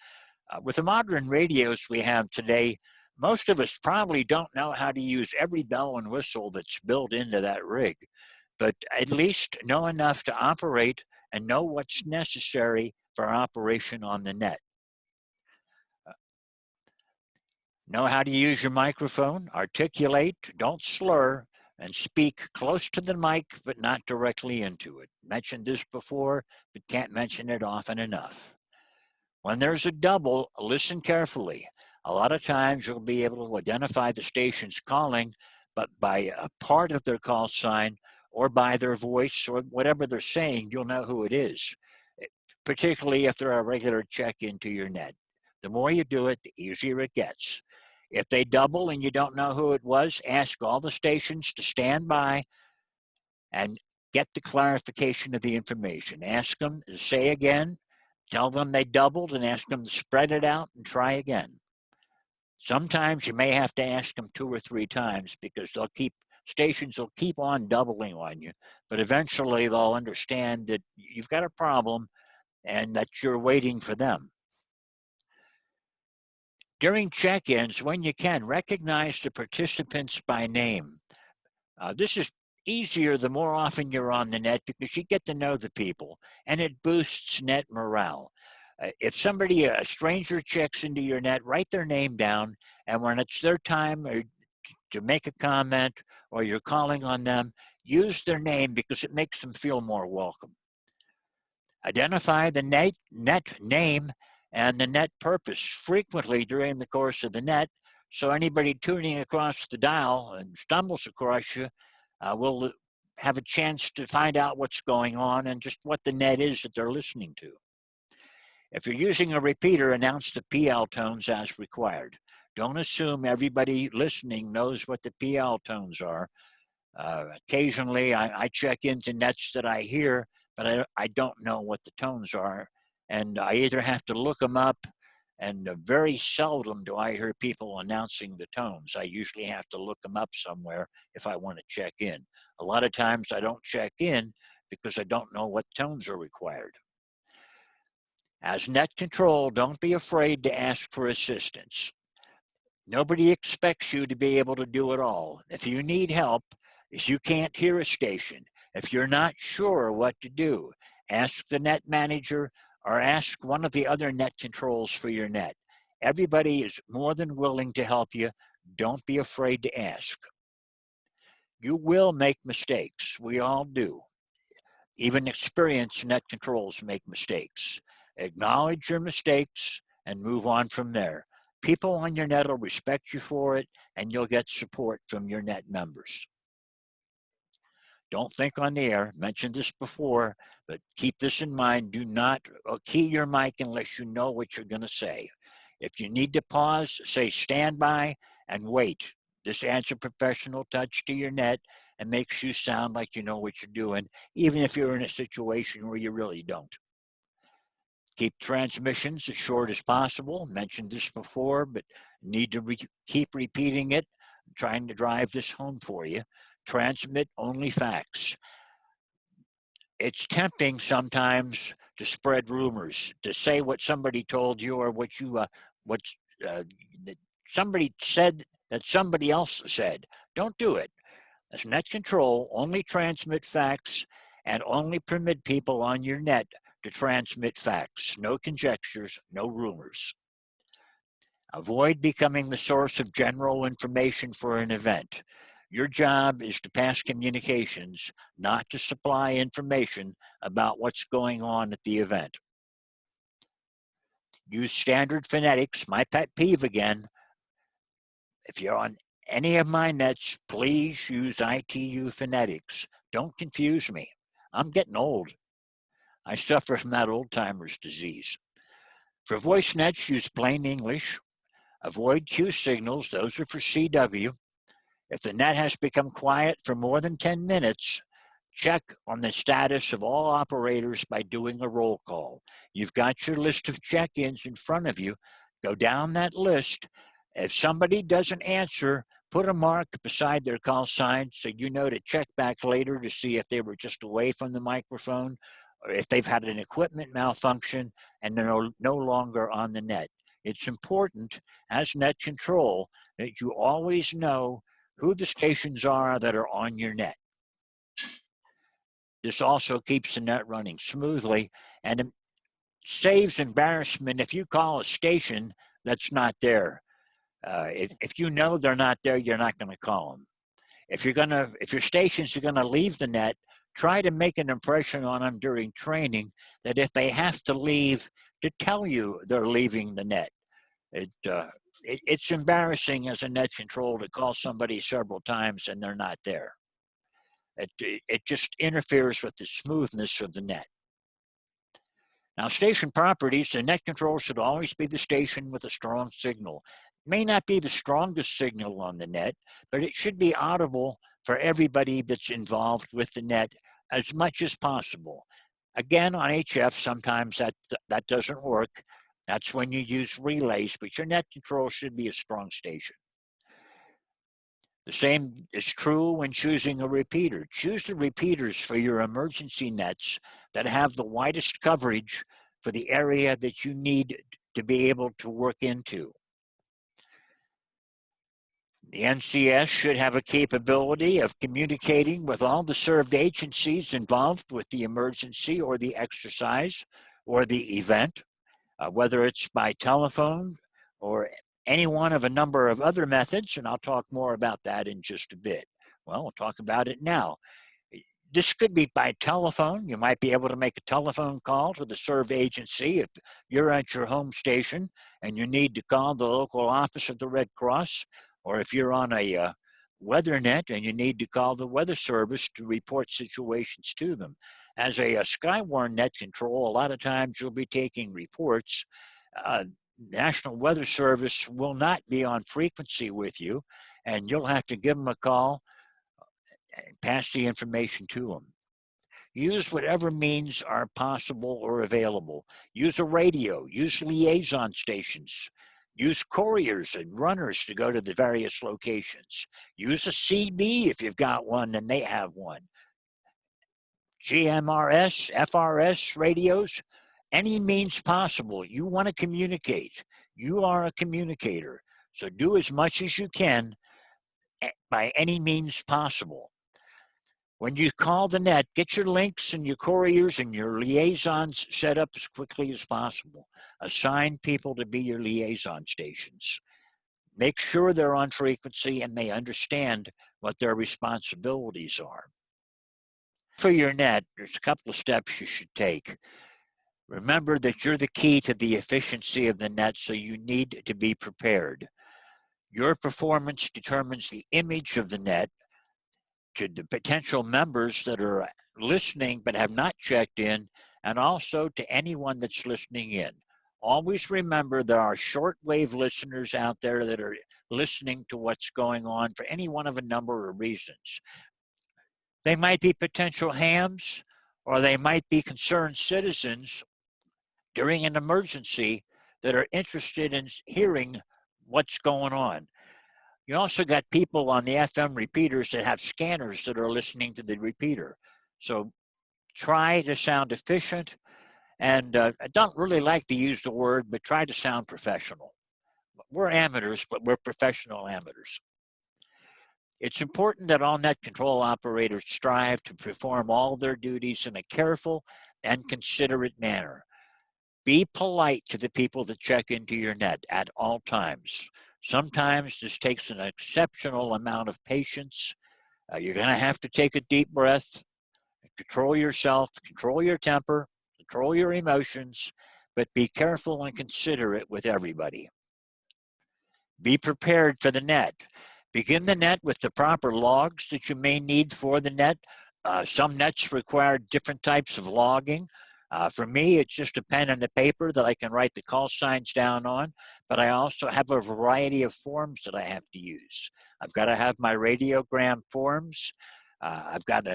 With the modern radios we have today, most of us probably don't know how to use every bell and whistle that's built into that rig, but at least know enough to operate and know what's necessary for operation on the net. Know how to use your microphone, articulate, don't slur, and speak close to the mic, but not directly into it. Mentioned this before, but can't mention it often enough. When there's a double, listen carefully. A lot of times you'll be able to identify the station's calling, but by a part of their call sign or by their voice or whatever they're saying, you'll know who it is, particularly if they're a regular check into your net. The more you do it, the easier it gets. If they double and you don't know who it was, ask all the stations to stand by and get the clarification of the information. Ask them to say again, tell them they doubled, and ask them to spread it out and try again. Sometimes you may have to ask them 2 or 3 times because stations will keep on doubling on you, but eventually they'll understand that you've got a problem and that you're waiting for them. During check-ins, when you can, recognize the participants by name. This is easier the more often you're on the net because you get to know the people and it boosts net morale. If somebody, a stranger, checks into your net, write their name down, and when it's their time to make a comment or you're calling on them, use their name because it makes them feel more welcome. Identify the net name and the net purpose frequently during the course of the net, so anybody tuning across the dial and stumbles across you will have a chance to find out what's going on and just what the net is that they're listening to. If you're using a repeater, announce the PL tones as required. Don't assume everybody listening knows what the PL tones are. Occasionally, I check into nets that I hear, but I don't know what the tones are. And I either have to look them up, and very seldom do I hear people announcing the tones. I usually have to look them up somewhere if I want to check in. A lot of times I don't check in because I don't know what tones are required. As net control, don't be afraid to ask for assistance. Nobody expects you to be able to do it all. If you need help, if you can't hear a station, if you're not sure what to do, ask the net manager or ask one of the other net controls for your net. Everybody is more than willing to help you. Don't be afraid to ask. You will make mistakes. We all do. Even experienced net controls make mistakes. Acknowledge your mistakes and move on from there. People on your net will respect you for it, and you'll get support from your net members. Don't think on the air. Mentioned this before, but keep this in mind. Do not key your mic unless you know what you're going to say. If you need to pause, say stand by and wait. This adds a professional touch to your net and makes you sound like you know what you're doing, even if you're in a situation where you really don't. Keep transmissions as short as possible. Mentioned this before, but need to keep repeating it. I'm trying to drive this home for you. Transmit only facts. It's tempting sometimes to spread rumors, to say what somebody told you or what somebody said that somebody else said. Don't do it. As net control, only transmit facts and only permit people on your net to transmit facts. No conjectures, no rumors. Avoid becoming the source of general information for an event. Your job is to pass communications, not to supply information about what's going on at the event. Use standard phonetics. My pet peeve again. If you're on any of my nets, please use ITU phonetics. Don't confuse me. I'm getting old. I suffer from that old-timer's disease. For voice nets, use plain English. Avoid Q signals. Those are for CW. If the net has become quiet for more than 10 minutes, check on the status of all operators by doing a roll call. You've got your list of check-ins in front of you. Go down that list. If somebody doesn't answer, put a mark beside their call sign so you know to check back later to see if they were just away from the microphone or if they've had an equipment malfunction and they're no longer on the net. It's important as net control that you always know who the stations are that are on your net. This also keeps the net running smoothly and it saves embarrassment if you call a station that's not there. If you know they're not there, you're not going to call them. If your stations are going to leave the net, try to make an impression on them during training that if they have to leave, to tell you they're leaving the net. It's embarrassing as a net control to call somebody several times and they're not there. It just interferes with the smoothness of the net. Now, station properties, the net control should always be the station with a strong signal. May not be the strongest signal on the net, but it should be audible for everybody that's involved with the net as much as possible. Again, on HF, sometimes that doesn't work. That's when you use relays, but your net control should be a strong station. The same is true when choosing a repeater. Choose the repeaters for your emergency nets that have the widest coverage for the area that you need to be able to work into. The NCS should have a capability of communicating with all the served agencies involved with the emergency or the exercise or the event, whether it's by telephone or any one of a number of other methods, and I'll talk more about that in just a bit. Well, we'll talk about it now. This could be by telephone. You might be able to make a telephone call to the served agency if you're at your home station and you need to call the local office of the Red Cross, or if you're on a weather net and you need to call the weather service to report situations to them. As a Skywarn net control, a lot of times you'll be taking reports. National Weather Service will not be on frequency with you, and you'll have to give them a call and pass the information to them. Use whatever means are possible or available. Use a radio, use liaison stations, use couriers and runners to go to the various locations. Use a CB if you've got one and they have one. GMRS, FRS radios, any means possible. You want to communicate. You are a communicator. So do as much as you can by any means possible. When you call the net, get your links and your couriers and your liaisons set up as quickly as possible. Assign people to be your liaison stations. Make sure they're on frequency and they understand what their responsibilities are. For your net, there's a couple of steps you should take. Remember that you're the key to the efficiency of the net, so you need to be prepared. Your performance determines the image of the net to the potential members that are listening but have not checked in, and also to anyone that's listening in. Always remember there are shortwave listeners out there that are listening to what's going on for any one of a number of reasons. They might be potential hams, or they might be concerned citizens during an emergency that are interested in hearing what's going on. You also got people on the FM repeaters that have scanners that are listening to the repeater. So try to sound efficient, and I don't really like to use the word, but try to sound professional. We're amateurs, but we're professional amateurs. It's important that all net control operators strive to perform all their duties in a careful and considerate manner. Be polite to the people that check into your net at all times. Sometimes this takes an exceptional amount of patience. You're going to have to take a deep breath, control yourself, control your temper, control your emotions, but be careful and considerate with everybody. Be prepared for the net. Begin the net with the proper logs that you may need for the net. Some nets require different types of logging. For me, it's just a pen and a paper that I can write the call signs down on, but I also have a variety of forms that I have to use. I've got to have my radiogram forms. I've got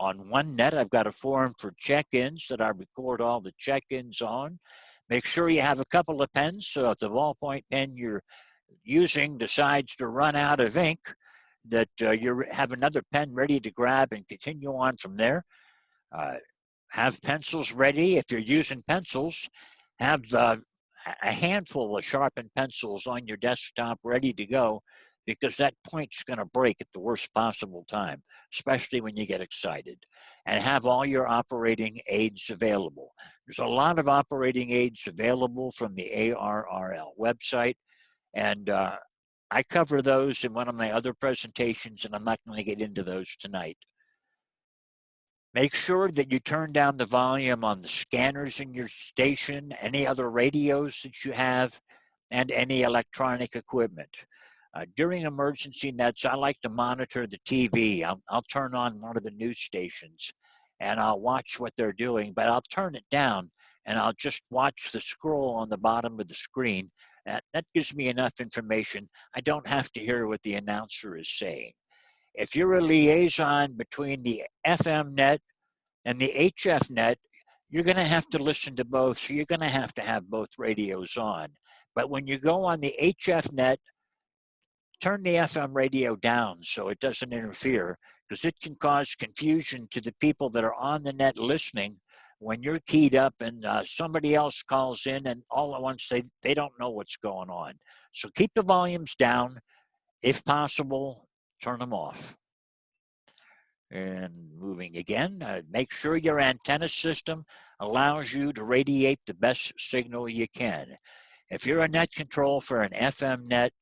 on one net, I've got a form for check-ins that I record all the check-ins on. Make sure you have a couple of pens, so if the ballpoint pen you're using decides to run out of ink, that you have another pen ready to grab and continue on from there. Have pencils ready. If you're using pencils, have a handful of sharpened pencils on your desktop ready to go, because that point's going to break at the worst possible time, especially when you get excited. And have all your operating aids available. There's a lot of operating aids available from the ARRL website, and I cover those in one of my other presentations, and I'm not going to get into those tonight. Make sure that you turn down the volume on the scanners in your station, any other radios that you have, and any electronic equipment. During emergency nets, I like to monitor the TV. I'll turn on one of the news stations and I'll watch what they're doing, but I'll turn it down and I'll just watch the scroll on the bottom of the screen That gives me enough information. I don't have to hear what the announcer is saying. If you're a liaison between the FM net and the HF net, you're going to have to listen to both, so you're going to have both radios on. But when you go on the HF net, turn the FM radio down so it doesn't interfere, because it can cause confusion to the people that are on the net listening when you're keyed up and somebody else calls in and all at once they don't know what's going on. So keep the volumes down. If possible, turn them off. And moving again, make sure your antenna system allows you to radiate the best signal you can. If you're a net control for an FM net,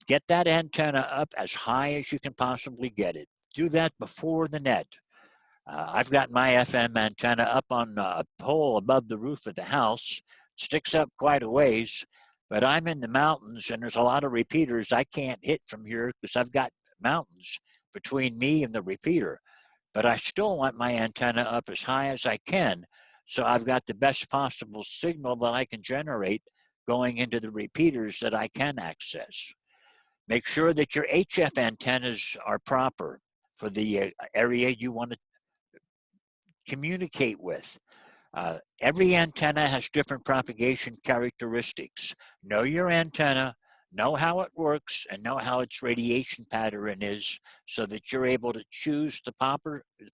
get that antenna up as high as you can possibly get it. Do that before the net. I've got my FM antenna up on a pole above the roof of the house. It sticks up quite a ways, but I'm in the mountains and there's a lot of repeaters I can't hit from here because I've got mountains between me and the repeater. But I still want my antenna up as high as I can, so I've got the best possible signal that I can generate going into the repeaters that I can access. Make sure that your HF antennas are proper for the area you want to communicate with. Every antenna has different propagation characteristics. Know your antenna, know how it works, and know how its radiation pattern is so that you're able to choose the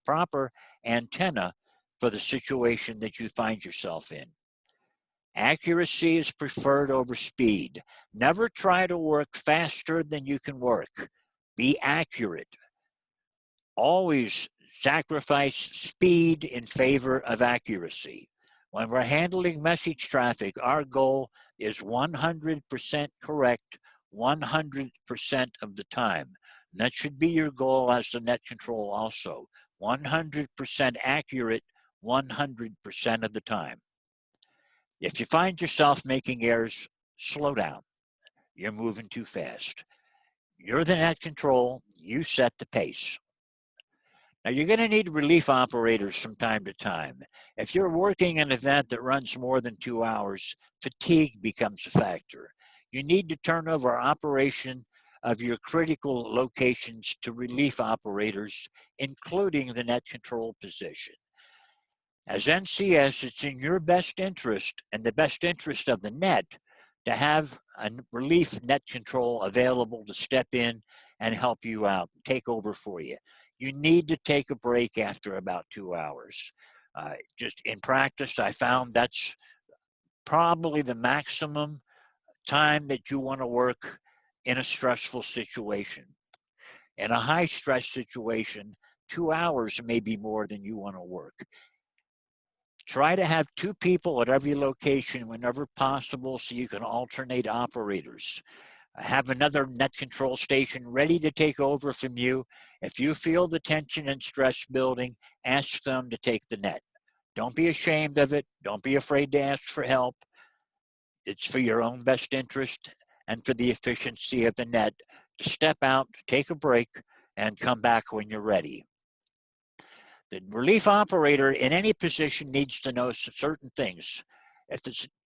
proper antenna for the situation that you find yourself in. Accuracy is preferred over speed. Never try to work faster than you can work. Be accurate. Always sacrifice speed in favor of accuracy. When we're handling message traffic, our goal is 100% correct 100% of the time. And that should be your goal as the net control also. 100% accurate 100% of the time. If you find yourself making errors, slow down. You're moving too fast. You're the net control. You set the pace. Now, you're going to need relief operators from time to time. If you're working an event that runs more than 2 hours, fatigue becomes a factor. You need to turn over operation of your critical locations to relief operators, including the net control position. As NCS, it's in your best interest and the best interest of the net to have a relief net control available to step in and help you out, take over for you. You need to take a break after about 2 hours. Just in practice, I found that's probably the maximum time that you want to work in a stressful situation. In a high stress situation, 2 hours may be more than you want to work. Try to have 2 people at every location whenever possible so you can alternate operators. Have another net control station ready to take over from you. If you feel the tension and stress building, ask them to take the net. Don't be ashamed of it. Don't be afraid to ask for help. It's for your own best interest and for the efficiency of the net to step out, take a break, and come back when you're ready. The relief operator in any position needs to know certain things.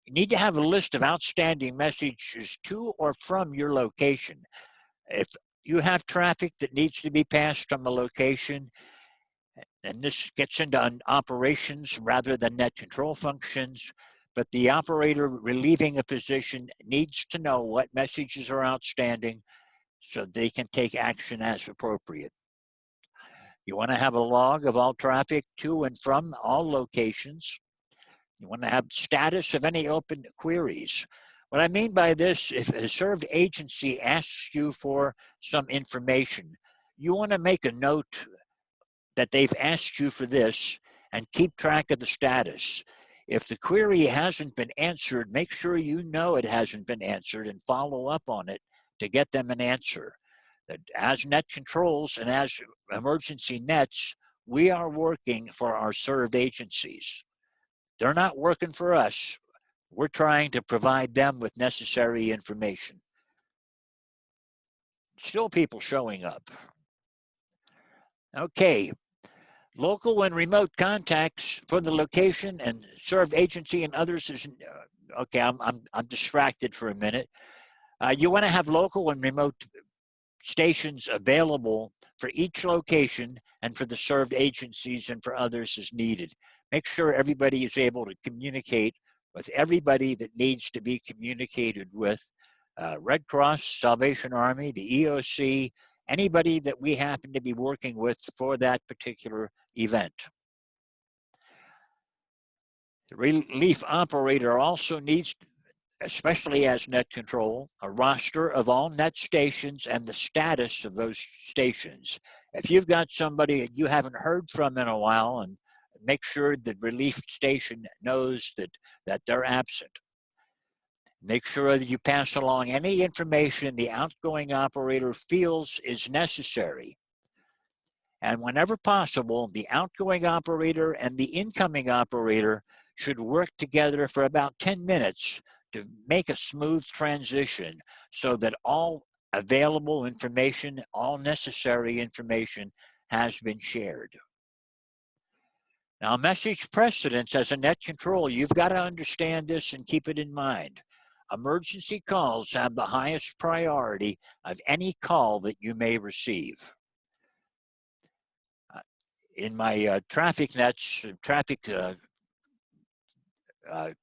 You need to have a list of outstanding messages to or from your location. If you have traffic that needs to be passed from a location, and this gets into operations rather than net control functions, but the operator relieving a position needs to know what messages are outstanding so they can take action as appropriate. You want to have a log of all traffic to and from all locations. You want to have status of any open queries. What I mean by this, if a served agency asks you for some information, you want to make a note that they've asked you for this and keep track of the status. If the query hasn't been answered, make sure you know it hasn't been answered and follow up on it to get them an answer. As net controls and as emergency nets, we are working for our served agencies. They're not working for us. We're trying to provide them with necessary information. Still people showing up. Okay. Local and remote contacts for the location and served agency and others is okay, I'm distracted for a minute. You want to have local and remote stations available for each location and for the served agencies and for others as needed. Make sure everybody is able to communicate with everybody that needs to be communicated with. Red Cross, Salvation Army, the EOC, anybody that we happen to be working with for that particular event. The relief operator also needs, especially as net control, a roster of all net stations and the status of those stations. If you've got somebody that you haven't heard from in a while, and make sure the relief station knows that they're absent. Make sure that you pass along any information the outgoing operator feels is necessary. And whenever possible, the outgoing operator and the incoming operator should work together for about 10 minutes to make a smooth transition so that all available information, all necessary information has been shared. Now, message precedence as a net control, you've got to understand this and keep it in mind. Emergency calls have the highest priority of any call that you may receive. In my traffic nets,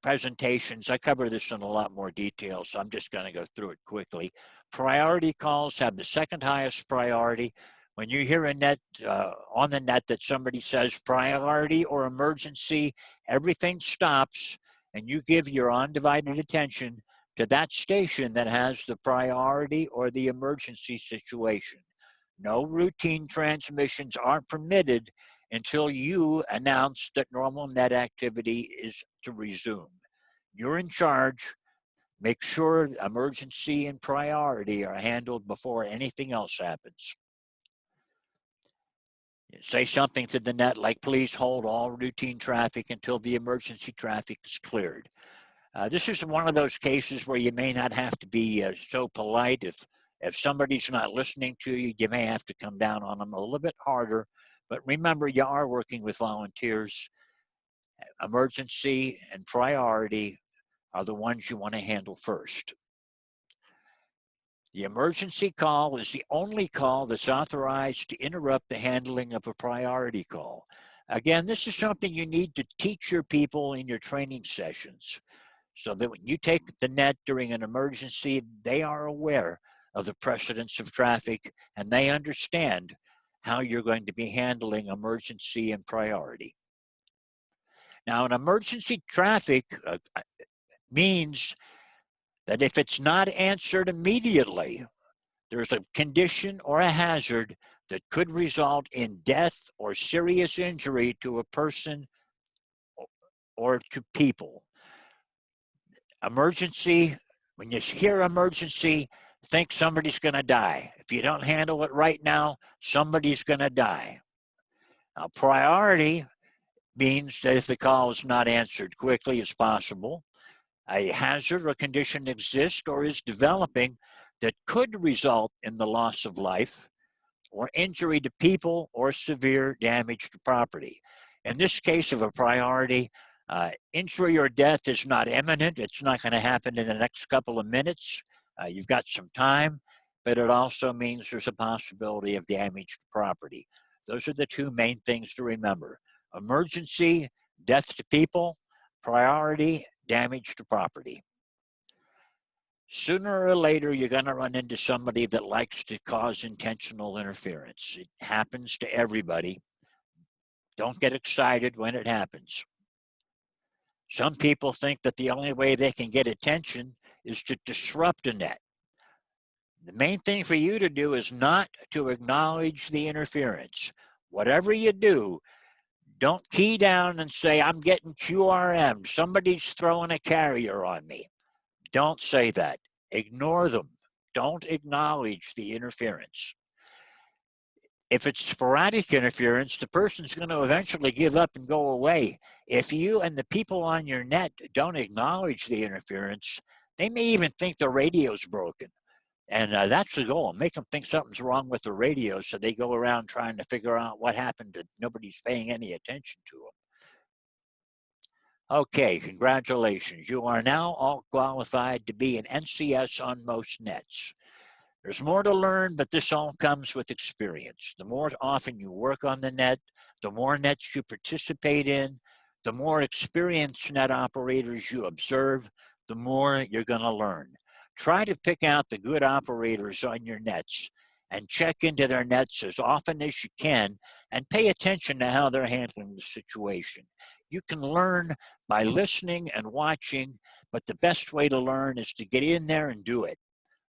presentations, I cover this in a lot more detail, so I'm just going to go through it quickly. Priority calls have the second highest priority. When you hear a net on the net that somebody says priority or emergency, everything stops and you give your undivided attention to that station that has the priority or the emergency situation. No routine transmissions are permitted until you announce that normal net activity is to resume. You're in charge. Make sure emergency and priority are handled before anything else happens. Say something to the net like, please hold all routine traffic until the emergency traffic is cleared. This is one of those cases where you may not have to be so polite. If somebody's not listening to you, you may have to come down on them a little bit harder. But remember, you are working with volunteers. Emergency and priority are the ones you want to handle first. The emergency call is the only call that's authorized to interrupt the handling of a priority call. Again, this is something you need to teach your people in your training sessions, so that when you take the net during an emergency, they are aware of the precedence of traffic and they understand how you're going to be handling emergency and priority. Now, an emergency traffic means that if it's not answered immediately, there's a condition or a hazard that could result in death or serious injury to a person or to people. Emergency, when you hear emergency, think somebody's going to die. If you don't handle it right now, somebody's going to die. Now, priority means that if the call is not answered quickly as possible, a hazard or condition exists or is developing that could result in the loss of life or injury to people or severe damage to property. In this case of a priority, injury or death is not imminent. It's not going to happen in the next couple of minutes. You've got some time, but it also means there's a possibility of damage to property. Those are the two main things to remember. Emergency, death to people. Priority, damage to property. Sooner or later, you're going to run into somebody that likes to cause intentional interference. It happens to everybody. Don't get excited when it happens. Some people think that the only way they can get attention is to disrupt a net. The main thing for you to do is not to acknowledge the interference. Whatever you do, don't key down and say, I'm getting QRM. Somebody's throwing a carrier on me. Don't say that. Ignore them. Don't acknowledge the interference. If it's sporadic interference, the person's going to eventually give up and go away. If you and the people on your net don't acknowledge the interference, they may even think the radio's broken. And that's the goal, make them think something's wrong with the radio, so they go around trying to figure out what happened that nobody's paying any attention to them. Okay, congratulations. You are now all qualified to be an NCS on most nets. There's more to learn, but this all comes with experience. The more often you work on the net, the more nets you participate in, the more experienced net operators you observe, the more you're going to learn. Try to pick out the good operators on your nets and check into their nets as often as you can and pay attention to how they're handling the situation. You can learn by listening and watching, but the best way to learn is to get in there and do it.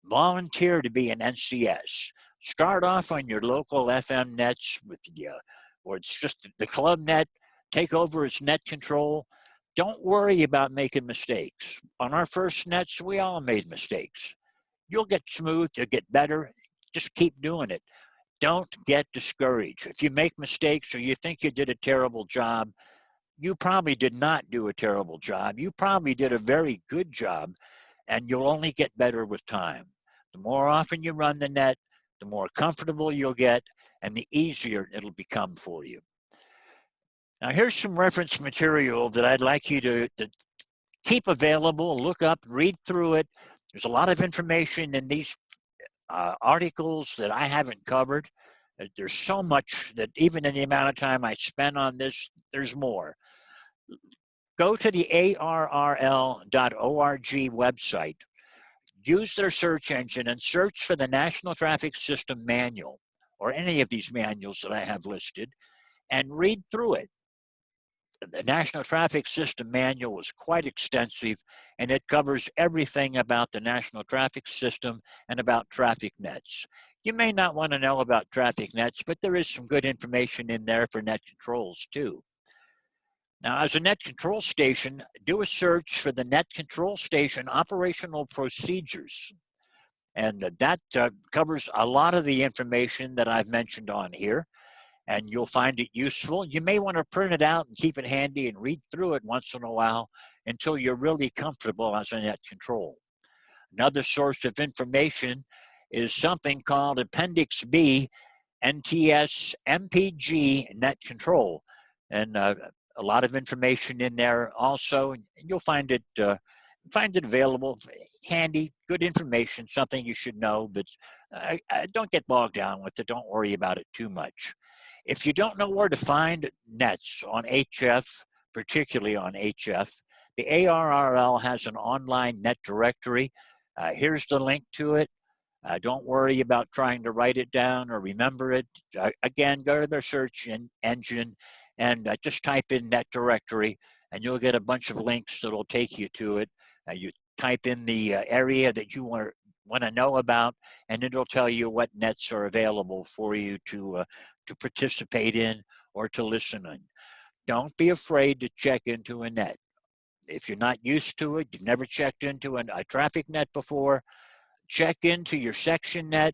Volunteer to be an NCS. Start off on your local FM nets with or it's just the club net. Take over as net control. Don't worry about making mistakes. On our first nets, we all made mistakes. You'll get smooth, you'll get better. Just keep doing it. Don't get discouraged. If you make mistakes or you think you did a terrible job, you probably did not do a terrible job. You probably did a very good job, and you'll only get better with time. The more often you run the net, the more comfortable you'll get, and the easier it'll become for you. Now, here's some reference material that I'd like you to keep available, look up, read through it. There's a lot of information in these articles that I haven't covered. There's so much that even in the amount of time I spent on this, there's more. Go to the ARRL.org website, use their search engine and search for the National Traffic System Manual or any of these manuals that I have listed and read through it. The National Traffic System Manual is quite extensive and it covers everything about the National Traffic System and about traffic nets. You may not want to know about traffic nets, but there is some good information in there for net controls too. Now, as a net control station, do a search for the net control station operational procedures. And that covers a lot of the information that I've mentioned on here, and you'll find it useful. You may want to print it out and keep it handy and read through it once in a while until you're really comfortable as a net control. Another source of information is something called Appendix B, NTS MPG Net Control. And a lot of information in there also, and you'll find it available, handy, good information, something you should know, but don't get bogged down with it. Don't worry about it too much. If you don't know where to find nets on HF, particularly on HF, the ARRL has an online net directory. Here's the link to it. Don't worry about trying to write it down or remember it. Again, go to their search engine and just type in net directory and you'll get a bunch of links that'll take you to it. You type in the area that you want to know about, and it'll tell you what nets are available for you to participate in or to listen in. Don't be afraid to check into a net. If you're not used to it, you've never checked into a traffic net before, check into your section net.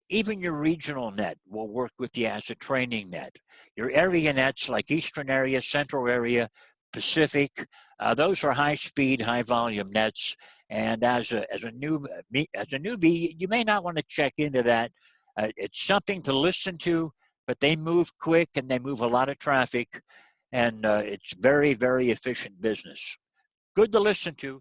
Even your regional net will work with you as a training net. Your area nets like Eastern area, Central area, Pacific, those are high-speed, high-volume nets. And as a newbie, you may not want to check into that. It's something to listen to, but they move quick and they move a lot of traffic, and it's very, very efficient business. Good to listen to,